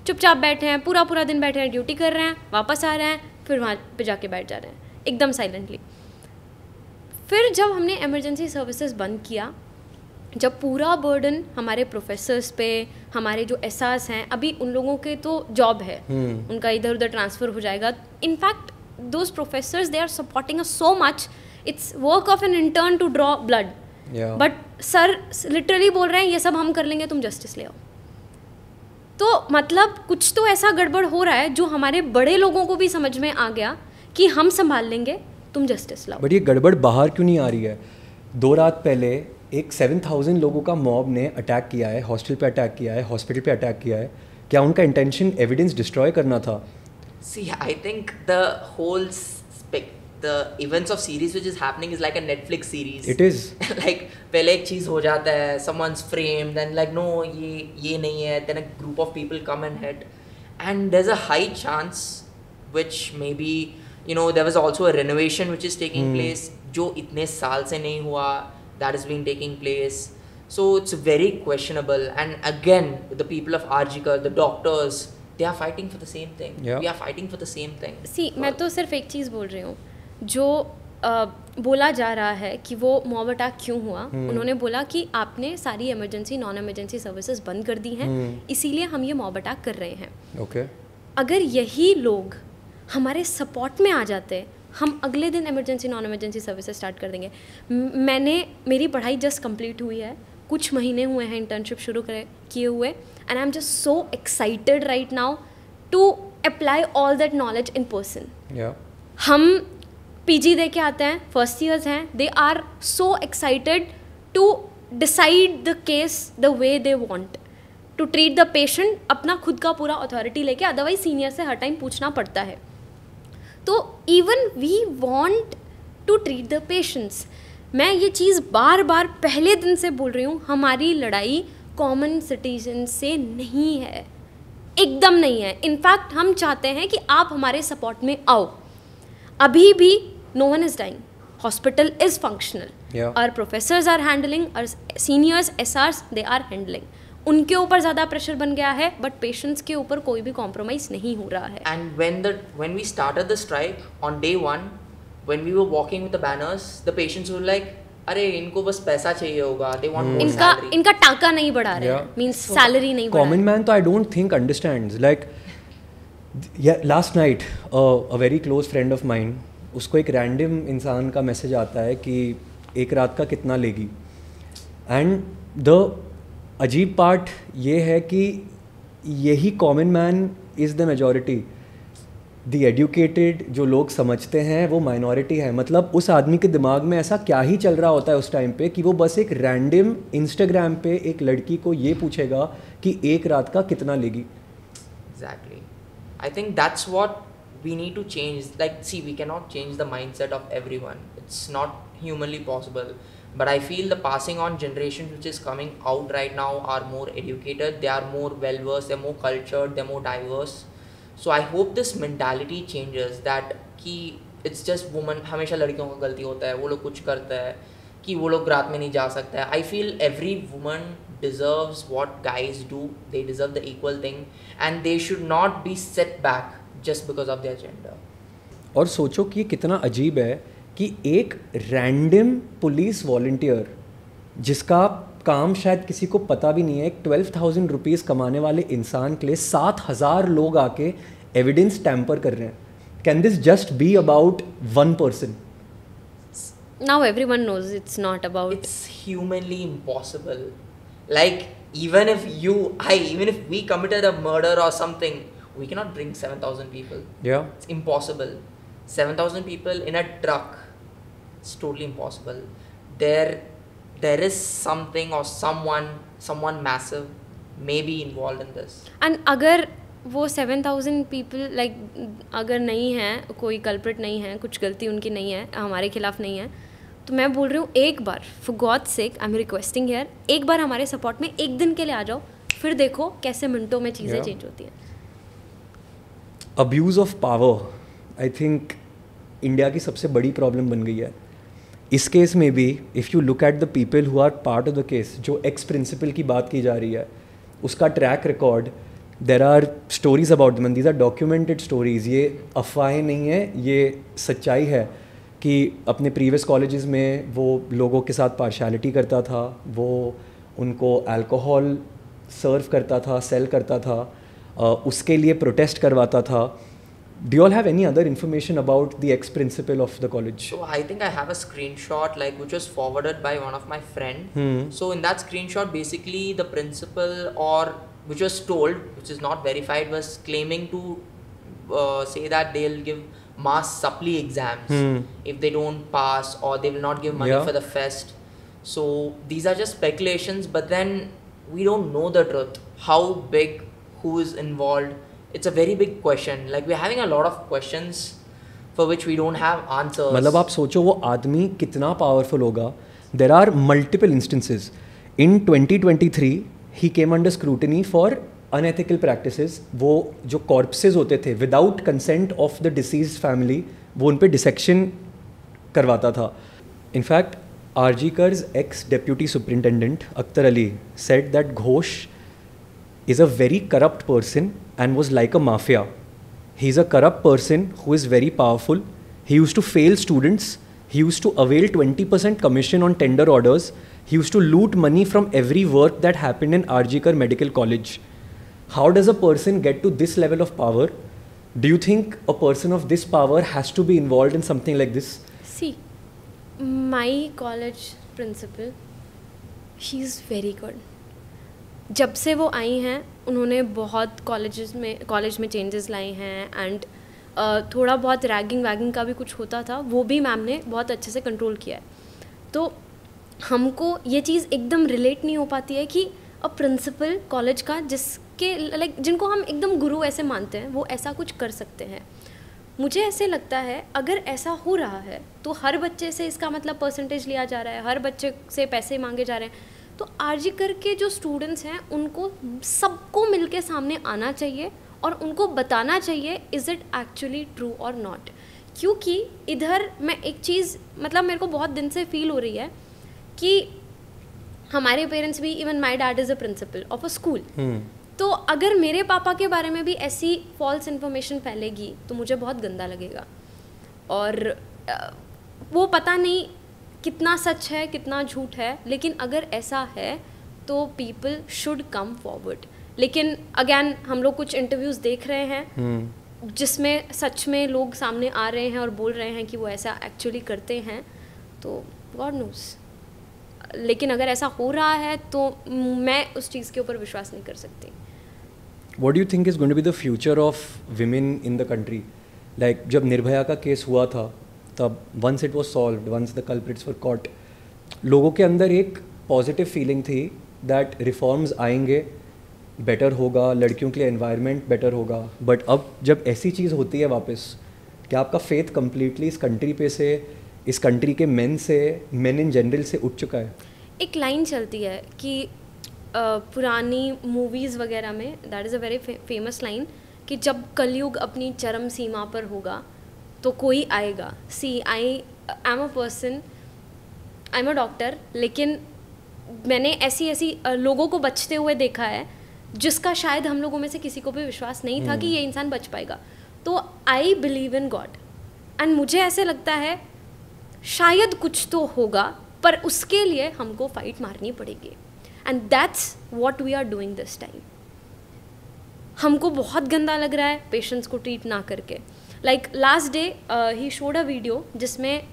चुपचाप बैठे हैं, पूरा दिन बैठे हैं, ड्यूटी कर रहे हैं, वापस आ रहे हैं, फिर वहाँ पे जाके बैठ जा रहे हैं एकदम साइलेंटली. फिर जब हमने इमरजेंसी सर्विसेज बंद किया, जब पूरा बर्डन हमारे प्रोफेसर्स पे, हमारे जो SRs हैं, अभी उन लोगों के तो जॉब है, उनका इधर उधर ट्रांसफ़र हो जाएगा. In fact those professors they are supporting us so much. It's work of an intern to draw blood, but sir literally बोल रहे हैं ये सब हम कर लेंगे, तुम जस्टिस ले आओ. तो मतलब कुछ तो ऐसा गड़बड़ हो रहा है जो हमारे बड़े लोगों को भी समझ में आ गया कि हम संभाल लेंगे, तुम जस्टिस लाओ. बट ये गड़बड़ बाहर क्यों नहीं आ रही है? 2 रात पहले एक 7,000 लोगों का मॉब ने अटैक किया है, हॉस्टल पे अटैक किया है, हॉस्पिटल पे अटैक किया है. क्या उनका इंटेंशन एविडेंस डिस्ट्रॉय करना था? See, I think the whole the events of series which is happening is like a Netflix series. It is. Like पहले एक चीज़ हो जाता है, someone's framed, then like no ये नहीं है, then a group of people come and hit, and there's a high chance which maybe there was also a renovation which is taking place जो इतने साल से नहीं हुआ, that is being taking place. So it's very questionable. And again, the people of RG-Kar, the doctors, they are fighting for the same thing. Yeah. We are fighting for the same thing. See, मैं तो सिर्फ एक चीज़ बोल रही हूँ, जो बोला जा रहा है कि वो मॉब अटैक क्यों हुआ. उन्होंने बोला कि आपने सारी इमरजेंसी नॉन इमरजेंसी सर्विसेज बंद कर दी हैं, इसीलिए हम ये मॉब अटैक कर रहे हैं. Okay. अगर यही लोग हमारे सपोर्ट में आ जाते, हम अगले दिन emergency non emergency services start कर देंगे. मेरी पढ़ाई जस्ट कंप्लीट हुई है, कुछ महीने हुए हैं इंटर्नशिप शुरू किए हुए, and I am just so excited right now to apply all that knowledge in person. हम PG दे के आते हैं, फर्स्ट ईयर्स हैं, they are so excited to decide the case the way they want, to treat the patient, अपना खुद का पूरा अथॉरिटी लेके, अदरवाइज सीनियर से हर टाइम पूछना पड़ता है. तो even we want to treat the patients. मैं ये चीज़ बार बार पहले दिन से बोल रही हूँ, हमारी लड़ाई कॉमन सिटीजन से नहीं है, एकदम नहीं है. इनफैक्ट हम चाहते हैं कि आप हमारे सपोर्ट में आओ. अभी भी no one is dying, hospital is functional, our professors are handling, our seniors SRs they are handling. उनके ऊपर ज़्यादा प्रेशर बन गया है, बट पेशेंट्स के ऊपर कोई भी कॉम्प्रोमाइज़ नहीं हो रहा है. And when we started the strike on day 1, when we were walking with the banners, the patients were like, अरे इनको बस पैसा चाहिए होगा, they want more इनका salary. इनका टाका नहीं बढ़ा रहे हैं, मींस सैलरी नहीं बढ़ा कॉमन मैन तो I don't think understands like last night a very close friend of mine, उसको एक रैंडम इंसान का मैसेज आता है कि एक रात का कितना लेगी. एंड द अजीब पार्ट ये है कि यही common man is the majority. The educated जो लोग समझते हैं वो माइनॉरिटी है. मतलब उस आदमी के दिमाग में ऐसा क्या ही चल रहा होता है उस टाइम पे कि वो बस एक रैंडम इंस्टाग्राम पे एक लड़की को ये पूछेगा कि एक रात का कितना लेगी. Exactly. I think that's what we need to change. Like, see, we cannot change the mindset of everyone. It's not humanly possible. But I feel the passing on generation which is coming out right now are more educated, they are more well versed, they're more cultured, they're more diverse. So I hope this mentality changes that कि it's just woman, हमेशा लड़कियों का गलती होता है, वो लोग कुछ करता है कि वो लोग रात में नहीं जा सकता है. I feel every woman deserves what guys do. They deserve the equal thing and they should not be set back just because of their gender. और सोचो कि ये कितना अजीब है कि एक रैंडम पुलिस वॉलंटियर जिसका काम शायद किसी को पता भी नहीं है, एक 12,000 रुपीज़ कमाने वाले इंसान के लिए 7,000 लोग आके एविडेंस टैम्पर कर रहे हैं. Can this just be about one person? Now everyone knows it's not about. It's humanly impossible. Like, even if we committed a murder or something, we cannot bring 7,000 people. Yeah. It's impossible. 7,000 people in a truck. It's totally impossible. There is something or someone massive maybe involved in this. And अगर वो 7,000 people like अगर नहीं है, कोई culprit नहीं है, कुछ गलती उनकी नहीं है, हमारे खिलाफ नहीं है, तो मैं बोल रही हूँ एक बार for God's sake I am requesting here, एक बार हमारे सपोर्ट में एक दिन के लिए आ जाओ, फिर देखो कैसे मिनटों में चीज़ें चेंज होती हैं. Abuse of power I think India की सबसे बड़ी प्रॉब्लम बन गई है. इस केस में भी if you look at the people who are part of the case, जो एक्स प्रिंसिपल की बात की जा रही है, उसका track record, there are stories about them, these are documented stories. ये अफवाहें नहीं है, ये सच्चाई है कि अपने प्रीवियस कॉलेजेस में वो लोगों के साथ पार्शियलिटी करता था, वो उनको अल्कोहल सर्व करता था, सेल करता था, उसके लिए प्रोटेस्ट करवाता था. Do you all have any other information about the ex-principal of the college? So I think I have a screenshot which was forwarded by one of my friend. So in that screenshot, basically the principal, or which was told, which is not verified, was claiming to say that they'll give mass supply exams if they don't pass, or they will not give money for the fest. So these are just speculations, but then we don't know the truth. How big, who is involved? It's a very big question. Like, we're having a lot of questions for which we don't have answers. मतलब आप सोचो वो आदमी कितना powerful होगा. There are multiple instances. In 2023, he came under scrutiny for unethical practices. वो जो corpses होते थे without consent of the deceased family, वो उन पे dissection करवाता था. In fact, RG-Kar's ex-deputy superintendent Akhtar Ali said that Ghosh is a very corrupt person and was like a mafia. He's a corrupt person who is very powerful. He used to fail students. He used to avail 20% commission on tender orders. He used to loot money from every work that happened in RG-Kar Medical College. How does a person get to this level of power? Do you think a person of this power has to be involved in something like this? See, my college principal, she is very good. जब से वो आई हैं उन्होंने बहुत college में changes लाए हैं. And थोड़ा बहुत रैगिंग वैगिंग का भी कुछ होता था, वो भी मैम ने बहुत अच्छे से कंट्रोल किया है. तो हमको ये चीज़ एकदम रिलेट नहीं हो पाती है कि अ प्रिंसिपल कॉलेज का जिसके लाइक जिनको हम एकदम गुरु ऐसे मानते हैं वो ऐसा कुछ कर सकते हैं. मुझे ऐसे लगता है अगर ऐसा हो रहा है तो हर बच्चे से इसका मतलब परसेंटेज लिया जा रहा है, हर बच्चे से पैसे मांगे जा रहे हैं. तो RG-Kar के जो स्टूडेंट्स हैं उनको सबको मिलके सामने आना चाहिए और उनको बताना चाहिए इज़ इट एक्चुअली ट्रू और नॉट. क्योंकि इधर मैं एक चीज़ मतलब मेरे को बहुत दिन से फील हो रही है कि हमारे पेरेंट्स भी, even my dad is a principle of a school, तो अगर मेरे पापा के बारे में भी ऐसी फॉल्स इन्फॉर्मेशन फैलेगी तो मुझे बहुत गंदा लगेगा. और वो पता नहीं कितना सच है कितना झूठ है, लेकिन अगर ऐसा है तो पीपल शुड कम फॉरवर्ड. लेकिन अगेन हम लोग कुछ इंटरव्यूज़ देख रहे हैं जिसमें सच में लोग सामने आ रहे हैं और बोल रहे हैं कि वो ऐसा एक्चुअली करते हैं, तो गॉड नोस. लेकिन अगर ऐसा हो रहा है तो मैं उस चीज़ के ऊपर विश्वास नहीं कर सकती. What do you think is going to be the future of women in the country? Like जब निर्भया का केस हुआ था तब once it was solved, once the culprits were caught, लोगों के अंदर एक पॉजिटिव फीलिंग थी that रिफॉर्म्स आएंगे, बेटर होगा, लड़कियों के लिए एनवायरनमेंट बेटर होगा. बट अब जब ऐसी चीज़ होती है वापस, क्या आपका फेथ कम्प्लीटली इस कंट्री पे से, इस कंट्री के मेन से, मेन इन जनरल से उठ चुका है? एक लाइन चलती है कि पुरानी मूवीज़ वगैरह में, that is a very famous line, कि जब कलयुग अपनी चरम सीमा पर होगा तो कोई आएगा. See I am a person, I am a doctor, लेकिन मैंने ऐसी लोगों को बचते हुए देखा है जिसका शायद हम लोगों में से किसी को भी विश्वास नहीं था कि ये इंसान बच पाएगा. तो I believe in God and मुझे ऐसे लगता है शायद कुछ तो होगा, पर उसके लिए हमको फाइट मारनी पड़ेगी. And that's what we are doing this time. हमको बहुत गंदा लग रहा है पेशेंट्स को ट्रीट ना करके. Like last day he showed a video जिसमें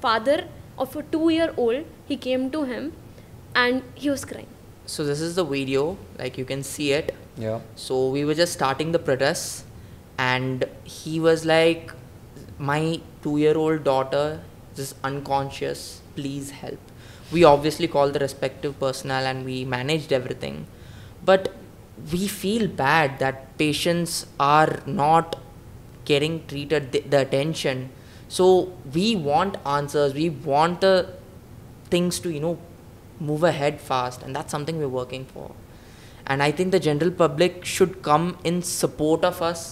father of a 2-year-old, he came to him and he was crying. So this is the video, like you can see it. Yeah. So we were just starting the protest and he was like, my 2-year-old daughter is unconscious, please help. We obviously called the respective personnel and we managed everything, but we feel bad that patients are not getting treated the attention. So we want answers, we want the things to, you know, move ahead fast, and that's something we're working for. And I think the general public should come in support of us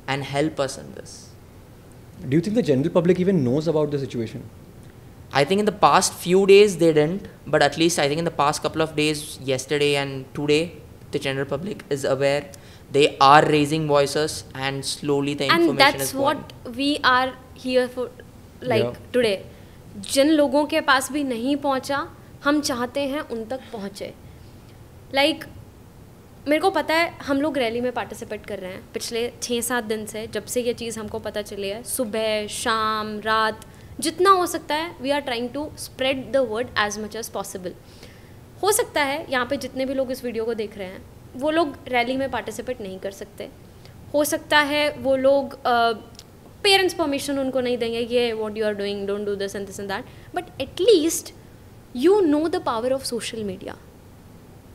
and help us in this. Do you think the general public even knows about the situation? I think in the past few days they didn't, but at least I think in the past couple of days, yesterday and today, the general public is aware. They are raising voices and slowly the information and that's is going. what we are here for, like Yeah. today. जिन लोगों के पास भी नहीं पहुंचा, हम चाहते हैं उन तक पहुंचे. लाइक मेरे को पता है हम लोग रैली में पार्टिसिपेट कर रहे हैं पिछले 6-7 दिन से, जब से ये चीज़ हमको पता चली है. सुबह शाम रात जितना हो सकता है we are trying to spread the word as much as possible. हो सकता है यहाँ पे जितने भी लोग इस वीडियो को देख रहे हैं वो लोग रैली में पार्टिसिपेट नहीं कर सकते. हो सकता है वो लोग पेरेंट्स परमिशन उनको नहीं देंगे, ये what you are doing, don't do this and that. But at least you know the power of social media.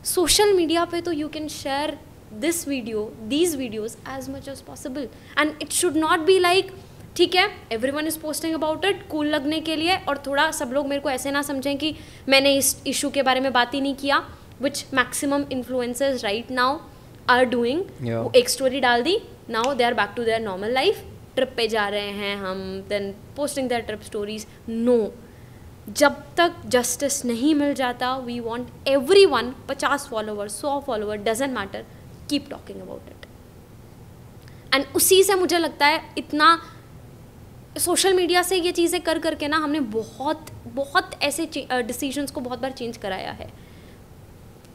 Social media पे तो you can share this video, these videos as much as possible. And it should not be like ठीक है everyone is posting about it cool लगने के लिए, और थोड़ा सब लोग मेरे को ऐसे ना समझें कि मैंने इस इशू के बारे में बात ही नहीं किया, which maximum influencers right now are doing. वो एक स्टोरी डाल दी, now they are back to their normal life, trip पे जा रहे हैं हम, then posting their trip stories. No, जब तक जस्टिस नहीं मिल जाता we want everyone, 50 follower 100 follower doesn't matter, keep talking about it. And उसी से मुझे लगता है इतना सोशल मीडिया से ये चीज़ें कर करके ना हमने बहुत ऐसे डिसीजंस को बहुत बार चेंज कराया है.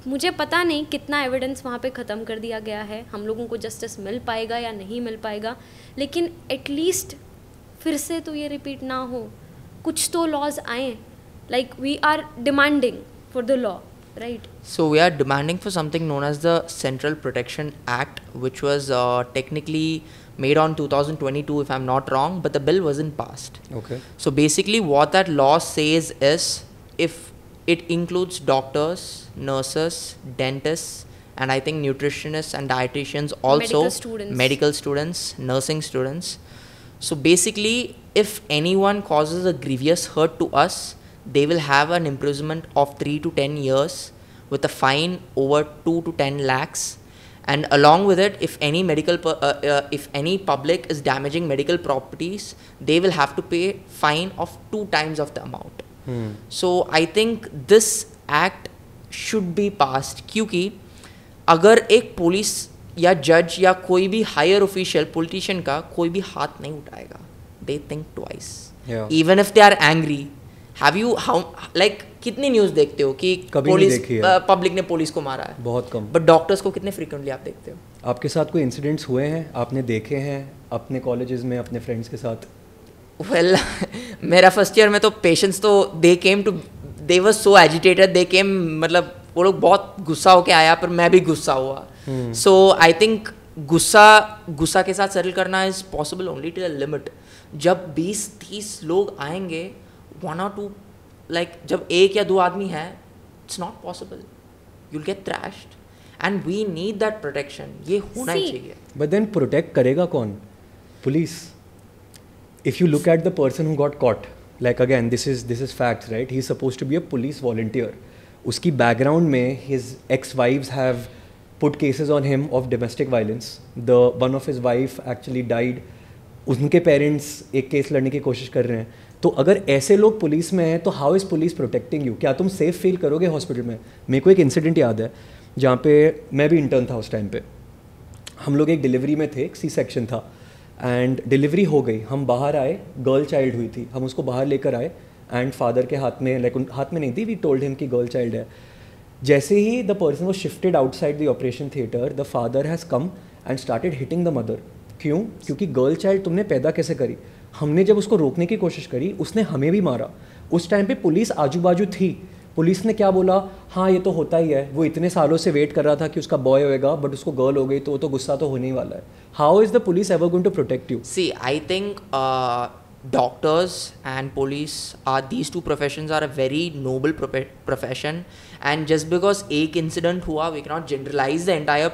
मुझे पता नहीं कितना एविडेंस वहाँ पे ख़त्म कर दिया गया है, हम लोगों को जस्टिस मिल पाएगा या नहीं मिल पाएगा, लेकिन एटलीस्ट फिर से तो ये रिपीट ना हो. कुछ तो लॉज आए. Like we are demanding for the law, right? So we are demanding for something known as the Central Protection Act, which was technically made on 2022 if I'm not wrong, but the bill wasn't passed. Okay. So basically what that law says is if it includes doctors, nurses, dentists, and I think nutritionists and dietitians also, medical students, nursing students. So basically if anyone causes a grievous hurt to us, they will have an imprisonment of 3 to 10 years with a fine over 2 to 10 lakhs. And along with it, if any public is damaging medical properties, they will have to pay fine of 2 times of the amount. So I think this act should be passed, क्योंकि अगर एक police या जज या कोई भी higher official politician का कोई भी हाथ नहीं उठाएगा, they think twice. Yeah. Even if they are angry, have you how like कितनी न्यूज़ देखते हो कि पुलिस पब्लिक ने पुलिस को मारा है? बहुत कम. बट डॉक्टर्स को कितने फ्रीक्वेंटली आप देखते हो? आपके साथ कोई इंसिडेंट्स हुए हैं, आपने देखे हैं अपने कॉलेजेस में अपने फ्रेंड्स के साथ? वेल मेरा फर्स्ट ईयर में तो पेशेंट्स तो दे वर सो एजिटेटेड, दे केम, मतलब वो लोग बहुत गुस्सा होके आया, पर मैं भी गुस्सा हुआ. सो आई थिंक गुस्सा के साथ सेटल करना is possible only till a limit. जब 20-30 लोग आएंगे, 1 or 2 लाइक जब 1 या 2 आदमी है, it's not possible, you'll get thrashed and we need that protection. ये होना ही चाहिए. But then protect करेगा कौन? Police. If you look at the person who got caught, like again this is facts, right? He's supposed to be a police volunteer. उसकी background में his ex-wives have put cases on him of domestic violence. One of his wife actually died. उनके parents एक case लड़ने की कोशिश कर रहे हैं. तो अगर ऐसे लोग पुलिस में हैं तो how is police protecting you? क्या तुम सेफ फील करोगे हॉस्पिटल में? मेरे को एक इंसिडेंट याद है जहाँ पे मैं भी इंटर्न था उस टाइम पे. हम लोग एक डिलीवरी में थे, एक सी सेक्शन था एंड डिलीवरी हो गई. हम बाहर आए, गर्ल चाइल्ड हुई थी, हम उसको बाहर लेकर आए एंड फादर के हाथ में, लाइक हाथ में नहीं थी, वी टोल्ड हिम कि गर्ल चाइल्ड है. जैसे ही the person was shifted outside the operation theatre, the father has come and started hitting the mother. क्यों? क्योंकि गर्ल चाइल्ड तुमने पैदा कैसे करी? हमने जब उसको रोकने की कोशिश करी, उसने हमें भी मारा. उस टाइम पे पुलिस आजू बाजू थी. पुलिस ने क्या बोला? हाँ ये तो होता ही है, वो इतने सालों से वेट कर रहा था कि उसका बॉय होएगा, बट उसको गर्ल हो गई तो वो तो गुस्सा तो होने ही वाला है. How is the police ever going to protect you? See I think doctors and police these two professions are a very noble profession, and just because एक incident हुआ, we cannot generalize the entire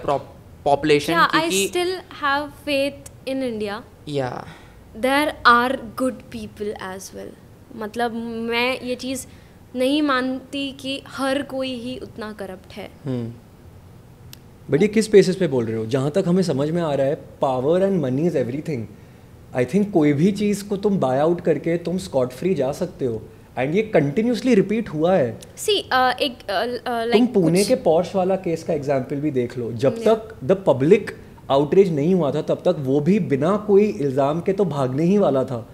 population. Yeah, I still have faith in India. Yeah, there are good people as well. मतलब मैं ये चीज़ नहीं मानती कि हर कोई ही उतना करप्ट है. बट ये किस बेसिस पे बोल रहे हो? जहाँ तक हमें समझ में आ रहा है, power and money is everything. I think कोई भी चीज़ को तुम बाय आउट करके तुम स्कॉट फ्री जा सकते हो, एंड ये कंटिन्यूसली रिपीट हुआ है. तुम पुणे के पॉर्श वाला केस का एग्जाम्पल भी देख लो. जब तक द पब्लिक आउटरीच नहीं हुआ था, तब तक वो भी बिना कोई इल्ज़ाम के तो भागने ही वाला था.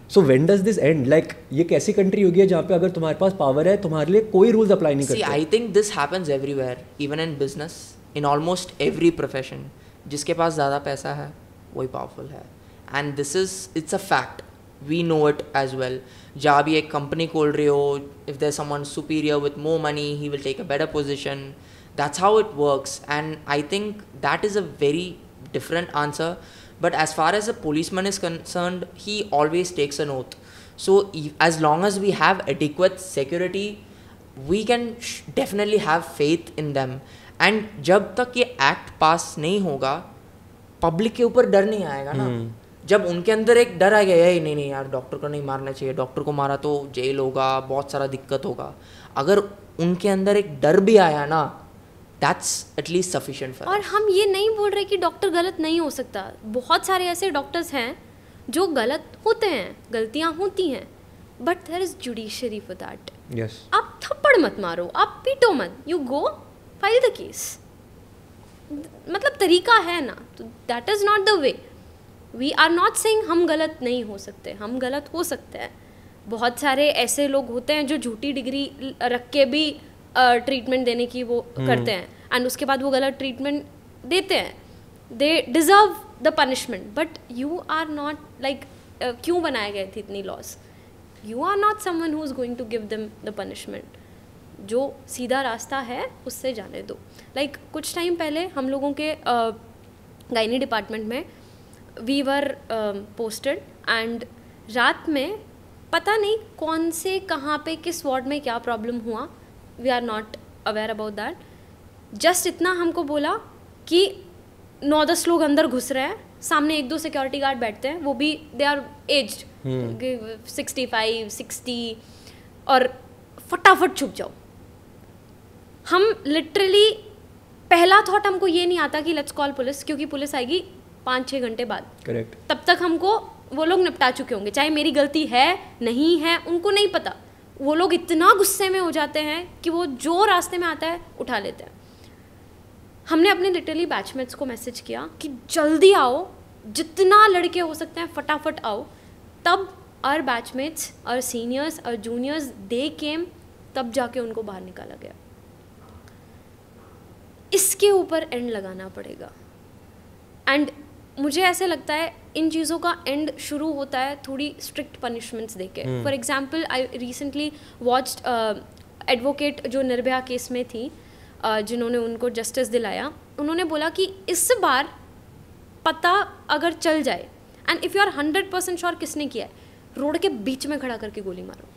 So when does this and? Like ये कैसी कंट्री होगी जहाँ पे अगर तुम्हारे पास पावर है, तुम्हारे लिए कोई रूल्स अप्लाई नहीं करते? I think this happens everywhere, even in business, in almost every profession. जिसके पास ज़्यादा पैसा है वही पावरफुल है, and this is it's a fact. We know it as well. जहाँ भी एक कंपनी खोल रही हो, if there someone superior with more money, he will take a better position. That's how it works, and I think that is a very different answer. But as far as a policeman is concerned, he always takes an oath. So as long as we have adequate security, we can definitely have faith in them. And जब तक ये act पास नहीं होगा, public के ऊपर डर नहीं आएगा ना. जब उनके अंदर एक डर आ गया, नहीं नहीं यार डॉक्टर को नहीं मारना चाहिए, डॉक्टर को मारा तो जेल होगा, बहुत सारा दिक्कत होगा, अगर उनके अंदर एक डर भी आया ना, that's at least sufficient for us. और हम ये नहीं बोल रहे कि डॉक्टर गलत नहीं हो सकता. बहुत सारे ऐसे डॉक्टर्स हैं जो गलत होते हैं, गलतियाँ होती हैं, but there is judiciary for that. Yes. आप थप्पड़ मत मारो, आप पीटो मत, you go file the case. मतलब तरीका है ना, तो that is not the way. We are not saying हम गलत नहीं हो सकते, हम गलत हो सकते हैं. बहुत सारे ऐसे लोग होते हैं जो झूठी डिग्री रख के भी ट्रीटमेंट देने की वो करते हैं, एंड उसके बाद वो गलत ट्रीटमेंट देते हैं. They deserve the punishment, but you are not like, क्यों बनाए गए थे इतनी laws? You are not someone who is going to give them the punishment. जो सीधा रास्ता है उससे जाने दो. लाइक कुछ टाइम पहले हम लोगों के गायनी डिपार्टमेंट में वी वर पोस्टेड, एंड रात में पता नहीं कौन से कहाँ पे किस वार्ड में क्या प्रॉब्लम हुआ, we are not aware about that. Just इतना हमको बोला कि 9-10 लोग अंदर घुस रहे हैं, सामने 1-2 सिक्योरिटी गार्ड बैठते हैं, वो भी दे आर एज्ड 65-60, और फटाफट छुप जाओ. हम लिटरली पहला थॉट हमको ये नहीं आता कि लेट्स कॉल पुलिस, क्योंकि पुलिस आएगी 5-6 घंटे बाद. करेक्ट. तब तक हमको वो लोग निपटा चुके होंगे, चाहे मेरी गलती है नहीं है उनको नहीं पता. वो लोग इतना गुस्से में हो जाते हैं कि वो जो रास्ते में आता है उठा लेते हैं. हमने अपने लिटरली बैचमेट्स को मैसेज किया कि जल्दी आओ, जितना लड़के हो सकते हैं फटाफट आओ. तब our batchmates, our seniors, our juniors, they came, तब जाके उनको बाहर निकाला गया. इसके ऊपर एंड लगाना पड़ेगा. एंड मुझे ऐसे लगता है इन चीज़ों का एंड शुरू होता है थोड़ी स्ट्रिक्ट पनिशमेंट्स देके. For example I recently watched advocate जो निर्भया केस में थी, जिन्होंने उनको जस्टिस दिलाया, उन्होंने बोला कि इस बार पता अगर चल जाए and if you are 100% sure किसने किया है, रोड के बीच में खड़ा करके गोली मारो.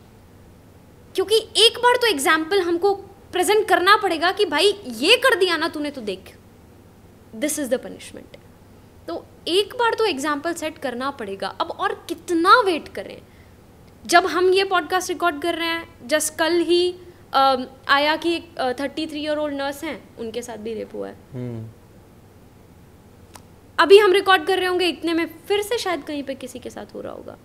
क्योंकि एक बार तो एग्जाम्पल हमको प्रेजेंट करना पड़ेगा कि भाई ये कर दिया ना तूने, तो देख दिस इज़ द पनिशमेंट. तो एक बार तो एग्जाम्पल सेट करना पड़ेगा. अब और कितना वेट करें. जब हम ये पॉडकास्ट रिकॉर्ड कर रहे हैं, जस्ट कल ही आया कि एक 33-year-old नर्स हैं, उनके साथ भी रेप हुआ है. अभी हम रिकॉर्ड कर रहे होंगे इतने में फिर से शायद कहीं पे किसी के साथ हो रहा होगा.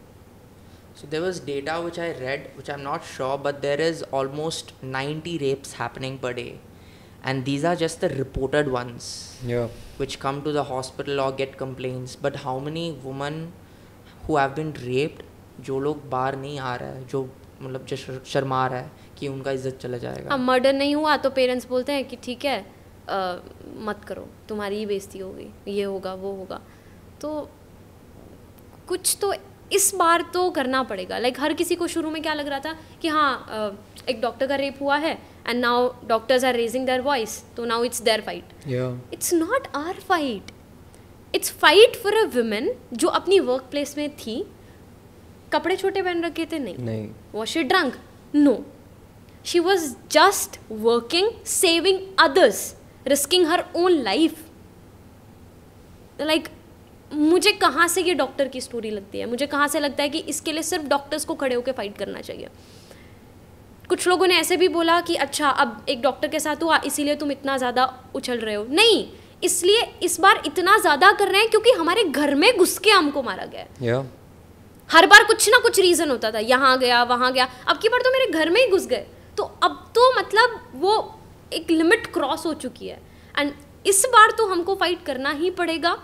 So there was data which I read, which I'm not sure, but there is almost 90 rapes happening per day. And these are just the reported ones, which come to the hospital or get complaints. But how many women who have been raped, जो लोग बाहर नहीं आ रहा है, जो मतलब जो शर्मा रहा है कि उनका इज्जत चला जाएगा. अब मर्डर नहीं हुआ तो पेरेंट्स बोलते हैं कि ठीक है मत करो, तुम्हारी ही बेइज्जती होगी, ये होगा वो होगा. तो कुछ तो इस बार तो करना पड़ेगा. लाइक हर किसी को शुरू में क्या लग रहा था कि हाँ एक डॉक्टर का रेप हुआ है and now doctors are raising their voice, तो now it's their fight. It's not our fight. It's fight for a women जो अपनी वर्क प्लेस में थी. कपड़े छोटे पहन रखे थे? नहीं. Was she drunk? No. She was just working, saving others, risking her own life. Like मुझे कहाँ से ये डॉक्टर की स्टोरी लगती है, मुझे कहाँ से लगता है कि इसके लिए सिर्फ डॉक्टर्स को खड़े होकर फाइट करना चाहिए. कुछ लोगों ने ऐसे भी बोला कि अच्छा अब एक डॉक्टर के साथ हुआ इसीलिए तुम इतना ज़्यादा उछल रहे हो. नहीं, इसलिए इस बार इतना ज़्यादा कर रहे हैं क्योंकि हमारे घर में घुस के हमको मारा गया. हर बार कुछ ना कुछ रीज़न होता था, यहाँ गया वहाँ गया. अब की बार तो मेरे घर में ही घुस गए. तो अब तो मतलब वो एक लिमिट क्रॉस हो चुकी है. एंड इस बार तो हमको फाइट करना ही पड़ेगा.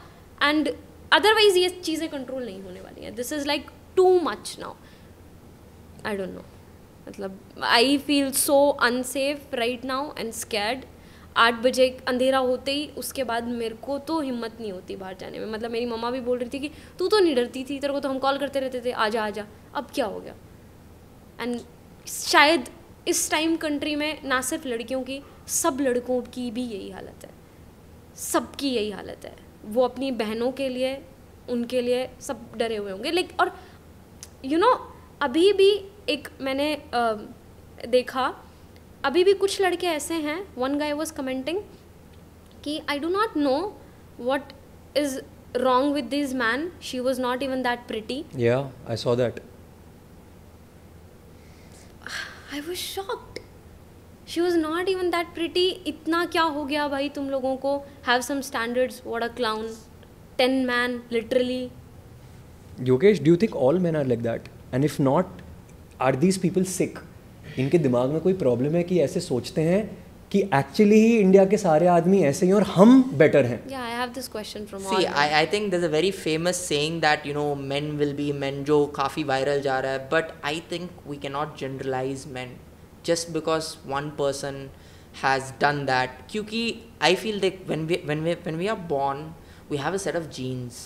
एंड अदरवाइज ये चीज़ें कंट्रोल नहीं होने वाली हैं. This is like too much now. I don't know, मतलब I feel so unsafe right now and scared. 8 बजे अंधेरा होते ही उसके बाद मेरे को तो हिम्मत नहीं होती बाहर जाने में. मतलब मेरी मम्मा भी बोल रही थी कि तू तो नहीं डरती थी, तेरे को तो हम कॉल करते रहते थे आजा आजा. अब क्या हो गया. एंड शायद इस टाइम कंट्री में ना सिर्फ लड़कियों की, सब लड़कों की भी यही हालत है. सबकी यही हालत है. वो अपनी बहनों के लिए, उनके लिए सब डरे हुए होंगे. लाइक और यू नो अभी भी एक मैंने देखा, अभी भी कुछ लड़के ऐसे हैं. वन गाय वॉज कमेंटिंग कि I do not know what is wrong with this man, she was not even that pretty. Yeah, I saw that. I was shocked. She was not even that pretty. इतना क्या हो गया भाई तुम लोगों को. Have some standards. What a clown. 10 man literally. Yogesh, do you think all men are like that? And if not, are these people sick? इनके दिमाग में कोई प्रॉब्लम है कि ऐसे सोचते हैं कि एक्चुअली ही इंडिया के सारे आदमी ऐसे ही और हम बेटर हैं. Yeah, I have this question from See, I think there's a very famous saying that, you know, men will be men, जो काफ़ी वायरल जा रहा है. But I think we cannot generalize men just because one person has done that. क्योंकि I feel that when we are born, we have a set of genes.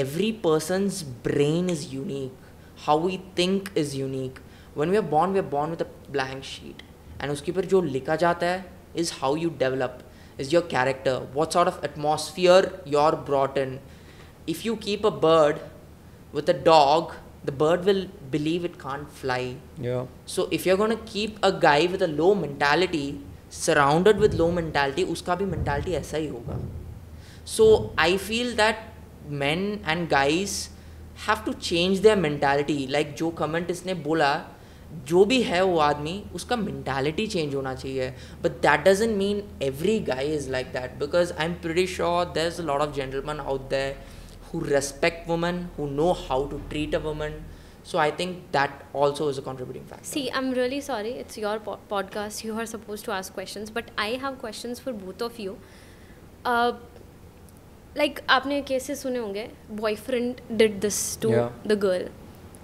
Every person's brain is unique. How we think is unique. When we are born with a blank sheet. And उसके ऊपर जो लिखा जाता है is how you develop, is your character, what sort of atmosphere you're brought in. If you keep a bird with a dog, the bird will believe it can't fly. Yeah. So if you're going to keep a guy with a low mentality, surrounded with low mentality, उसका भी mentality ऐसा ही होगा. So I feel that men and guys have to change their mentality. Like जो comment इसने बोला, जो भी है वो आदमी, उसका mentality change होना चाहिए. But that doesn't mean every guy is like that, because I'm pretty sure there's a lot of gentlemen out there who respect women, who know how to treat a woman. So I think that also is a contributing factor. See, I'm really sorry. It's your podcast. You are supposed to ask questions, but I have questions for both of you. Like आपने cases सुने होंगे, boyfriend did this to the girl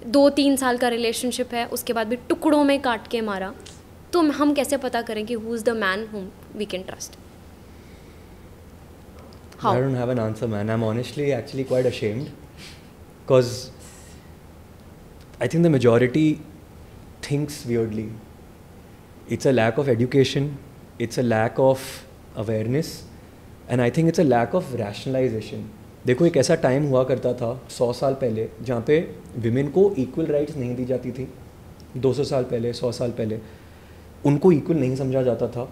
2-3 साल का relationship है, उसके बाद भी टुकड़ों में काट के मारा, तो हम कैसे पता करें कि who is the man whom we can trust? How? I don't have an answer, man. I'm honestly actually quite ashamed because I think the majority thinks weirdly. It's a lack of education, it's a lack of awareness, and I think it's a lack of rationalization. देखो एक ऐसा time हुआ करता था 100 साल पहले जहाँ पे विमेन को इक्वल राइट्स नहीं दी जाती थी. 200 साल पहले, 100 साल पहले उनको इक्वल नहीं समझा जाता था,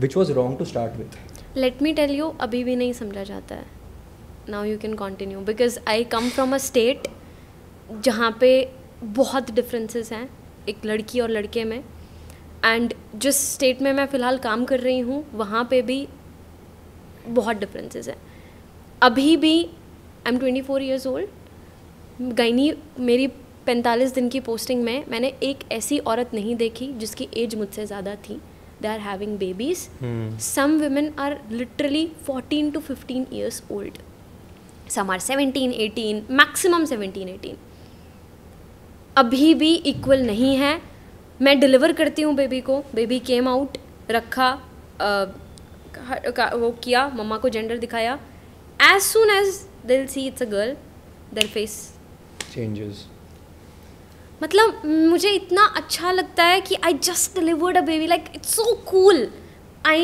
which was wrong to start with. Let me tell you, अभी भी नहीं समझा जाता है. Now you can continue because I come from a state जहाँ पे बहुत डिफरेंसेस हैं एक लड़की और लड़के में, एंड जिस स्टेट में मैं फ़िलहाल काम कर रही हूँ वहाँ पे भी बहुत डिफरेंसेस हैं. अभी भी I am 24 years old. Gynae मेरी 45 दिन की पोस्टिंग में मैंने एक ऐसी औरत नहीं देखी जिसकी एज मुझसे ज़्यादा थी. They are having babies. Some women are literally 14 to 15 years old. Some are 17, 18, maximum 17, 18. अभी भी इक्वल नहीं है. मैं डिलीवर करती हूँ बेबी को, बेबी केम आउट, रखा, वो किया, मम्मा को जेंडर दिखाया. As soon as they'll see it's a girl, their face changes. मतलब मुझे इतना अच्छा लगता है कि I just delivered a baby, like it's so cool. I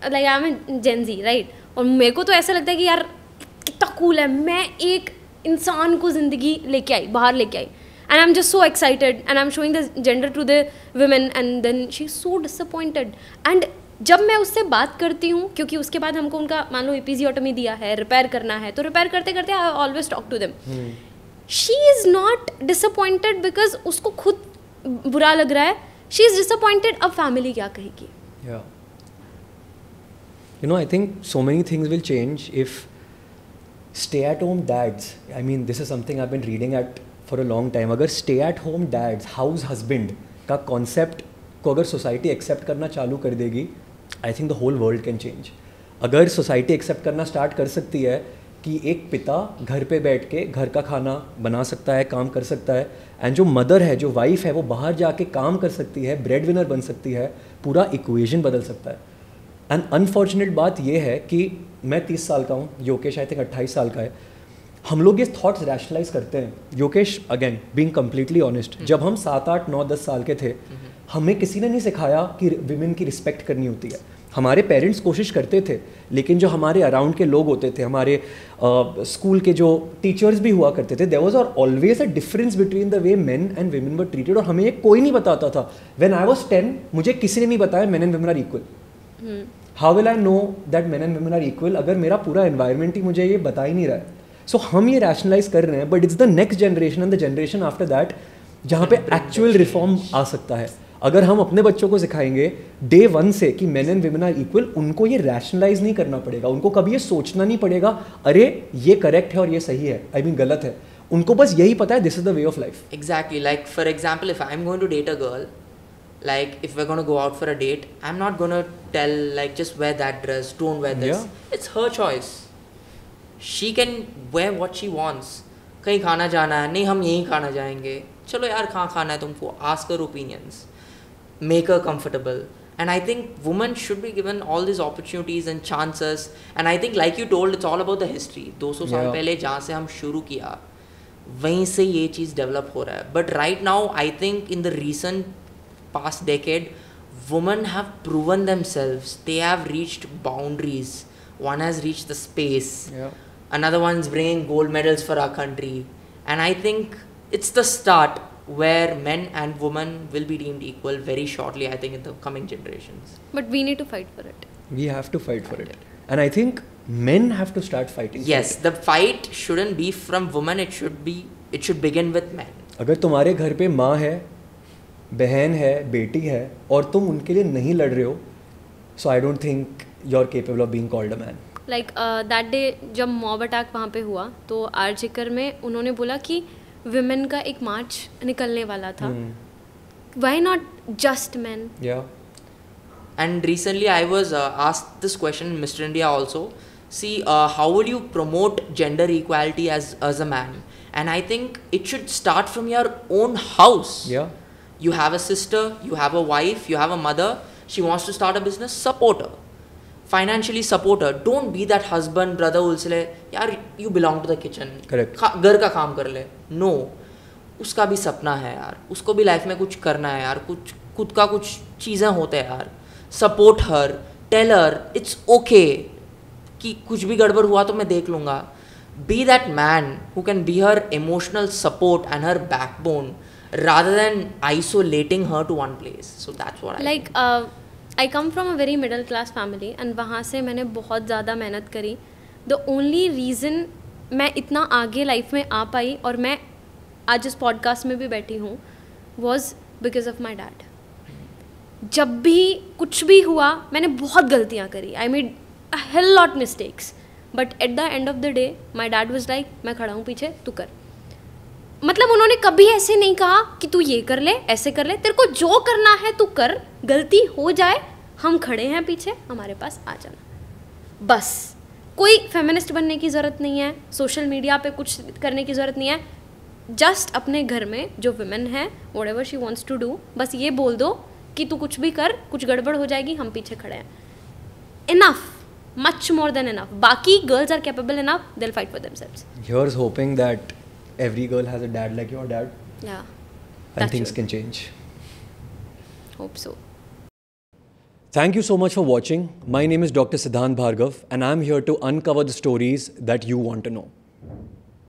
am a Gen Z, right? और मेरे को तो ऐसा लगता है कि यार कितना कूल है, मैं एक इंसान को ज़िंदगी लेके आई, बाहर लेके आई, and I am just so excited and I am showing the gender to the women and then she is so disappointed. And जब मैं उससे बात करती हूँ, क्योंकि उसके बाद हमको उनका मान लो एपिजियोटमी दिया है, रिपेयर करना है, तो रिपेयर करते करते I always talk to them. She is not disappointed because उसको खुद बुरा लग रहा है. She is disappointed अब family क्या कहेगी. Yeah. You know, I think so many things will change if stay-at-home dads, I mean this is something I've been reading at for a long time. अगर stay-at-home dads, house husband का concept को अगर society accept करना चालू कर देगी, I think the whole world can change. अगर society accept करना start कर सकती है कि एक पिता घर पे बैठ के घर का खाना बना सकता है, काम कर सकता है, एंड जो मदर है, जो वाइफ है, वो बाहर जाके काम कर सकती है, ब्रेड विनर बन सकती है, पूरा इक्वेशन बदल सकता है. एंड अनफॉर्चुनेट बात ये है कि मैं 30 साल का हूँ, योकेश आई थिंक 28 साल का है. हम लोग ये थॉट्स रैशनलाइज करते हैं. Yogesh again being completely honest, जब हम 7, 8, 9, 10 साल के थे, हमें किसी ने नहीं सिखाया कि विमेन की रिस्पेक्ट करनी होती है. हमारे पेरेंट्स कोशिश करते थे, लेकिन जो हमारे अराउंड के लोग होते थे, हमारे स्कूल के जो टीचर्स भी हुआ करते थे, there was always a difference between the way men and women were treated. और हमें ये कोई नहीं बताता था. व्हेन आई वाज 10 मुझे किसी ने नहीं बताया men and women are equal. How will I know that men and women are equal अगर मेरा पूरा एनवायरनमेंट ही मुझे ये बता ही नहीं रहा है. सो हम ये रैशनलाइज कर रहे हैं, but it's the next generation and the generation after that जहाँ पे एक्चुअल रिफॉर्म आ सकता है. अगर हम अपने बच्चों को सिखाएंगे डे 1 से कि men and women are equal, उनको ये रैशनलाइज नहीं करना पड़ेगा, उनको कभी ये सोचना नहीं पड़ेगा अरे ये करेक्ट है और ये सही है, आई मीन गलत है. उनको बस यही पता है this is the way of life. Exactly. Like for example, if I'm going to date a girl, like if we're going to go out for a date, I'm not going to tell like just wear that dress, don't wear this. Yeah. It's her choice. She can wear what she wants. कहीं खाना जाना है, नहीं हम यहीं खाना जाएंगे, चलो यार कहाँ खाना है तुमको, ask her opinions, make her comfortable. And I think women should be given all these opportunities and chances. And I think like you told, it's all about the history. 200 साल पहले जहाँ से हम शुरू किया, वहीं से ये चीज़ डेवलप हो रहा है. But right now, I think in the recent past decade, women have proven themselves. They have reached boundaries. One has reached the space. Yeah. Another one's bringing gold medals for our country. And I think it's the start where men and women will be deemed equal very shortly, I think, in the coming generations. But we need to fight for it. We have to fight for it. And I think men have to start fighting. Yes, the fight shouldn't be from women, it should begin with men. अगर तुम्हारे घर पे माँ है, बहन है, बेटी है और तुम उनके लिए नहीं लड़ रहे हो, so I don't think you're capable of being called a man. Like that day जब मॉब अटैक वहाँ पे हुआ तो आरजीकर में उन्होंने बोला कि विमेन का एक मार्च निकलने वाला था. Why not just men? Yeah. And recently I was asked this question in Mr. India also. See, how would you promote gender equality as a man? And I think it should start from your own house. Yeah. You have a sister, you have a wife, you have a mother, she wants to start a business, support her. Financially support her. Don't be that husband, brother who will say, yaar, you belong to the kitchen. Correct. घर का काम कर ले. No. उसका भी सपना है यार. उसको भी लाइफ में कुछ करना है यार. कुछ खुद का कुछ चीज़ें होते हैं यार. Support her. Tell her it's okay. कि कुछ भी गड़बड़ हुआ तो मैं देख लूँगा. Be that man who can be her emotional support and her backbone rather than isolating her to one place. So that's what like I come from a very middle class family and वहाँ से मैंने बहुत ज़्यादा मेहनत करी. The only reason मैं इतना आगे लाइफ में आ पाई और मैं आज इस पॉडकास्ट में भी बैठी हूँ was because of my dad. जब भी कुछ भी हुआ मैंने बहुत गलतियाँ करी. I made a hell lot mistakes. But at the end of the day my dad was like मैं खड़ा हूँ पीछे, तू कर. मतलब उन्होंने कभी ऐसे नहीं कहा कि तू ये कर ले, ऐसे कर ले, तेरे को जो करना है तू कर, गलती हो जाए हम खड़े हैं पीछे, हमारे पास आ जाना. बस कोई फेमिनिस्ट बनने की ज़रूरत नहीं है, सोशल मीडिया पे कुछ करने की ज़रूरत नहीं है. जस्ट अपने घर में जो वुमेन है whatever she wants to do, बस ये बोल दो कि तू कुछ भी कर, कुछ गड़बड़ हो जाएगी, हम पीछे खड़े हैं. Enough. Much more than enough. Baki girls are capable enough. They'll fight for themselves. Here's hoping that every girl has a dad like your dad. Yeah. And things can change. Hope so. Thank you so much for watching. My name is Dr. Siddhant Bhargav and I'm here to uncover the stories that you want to know.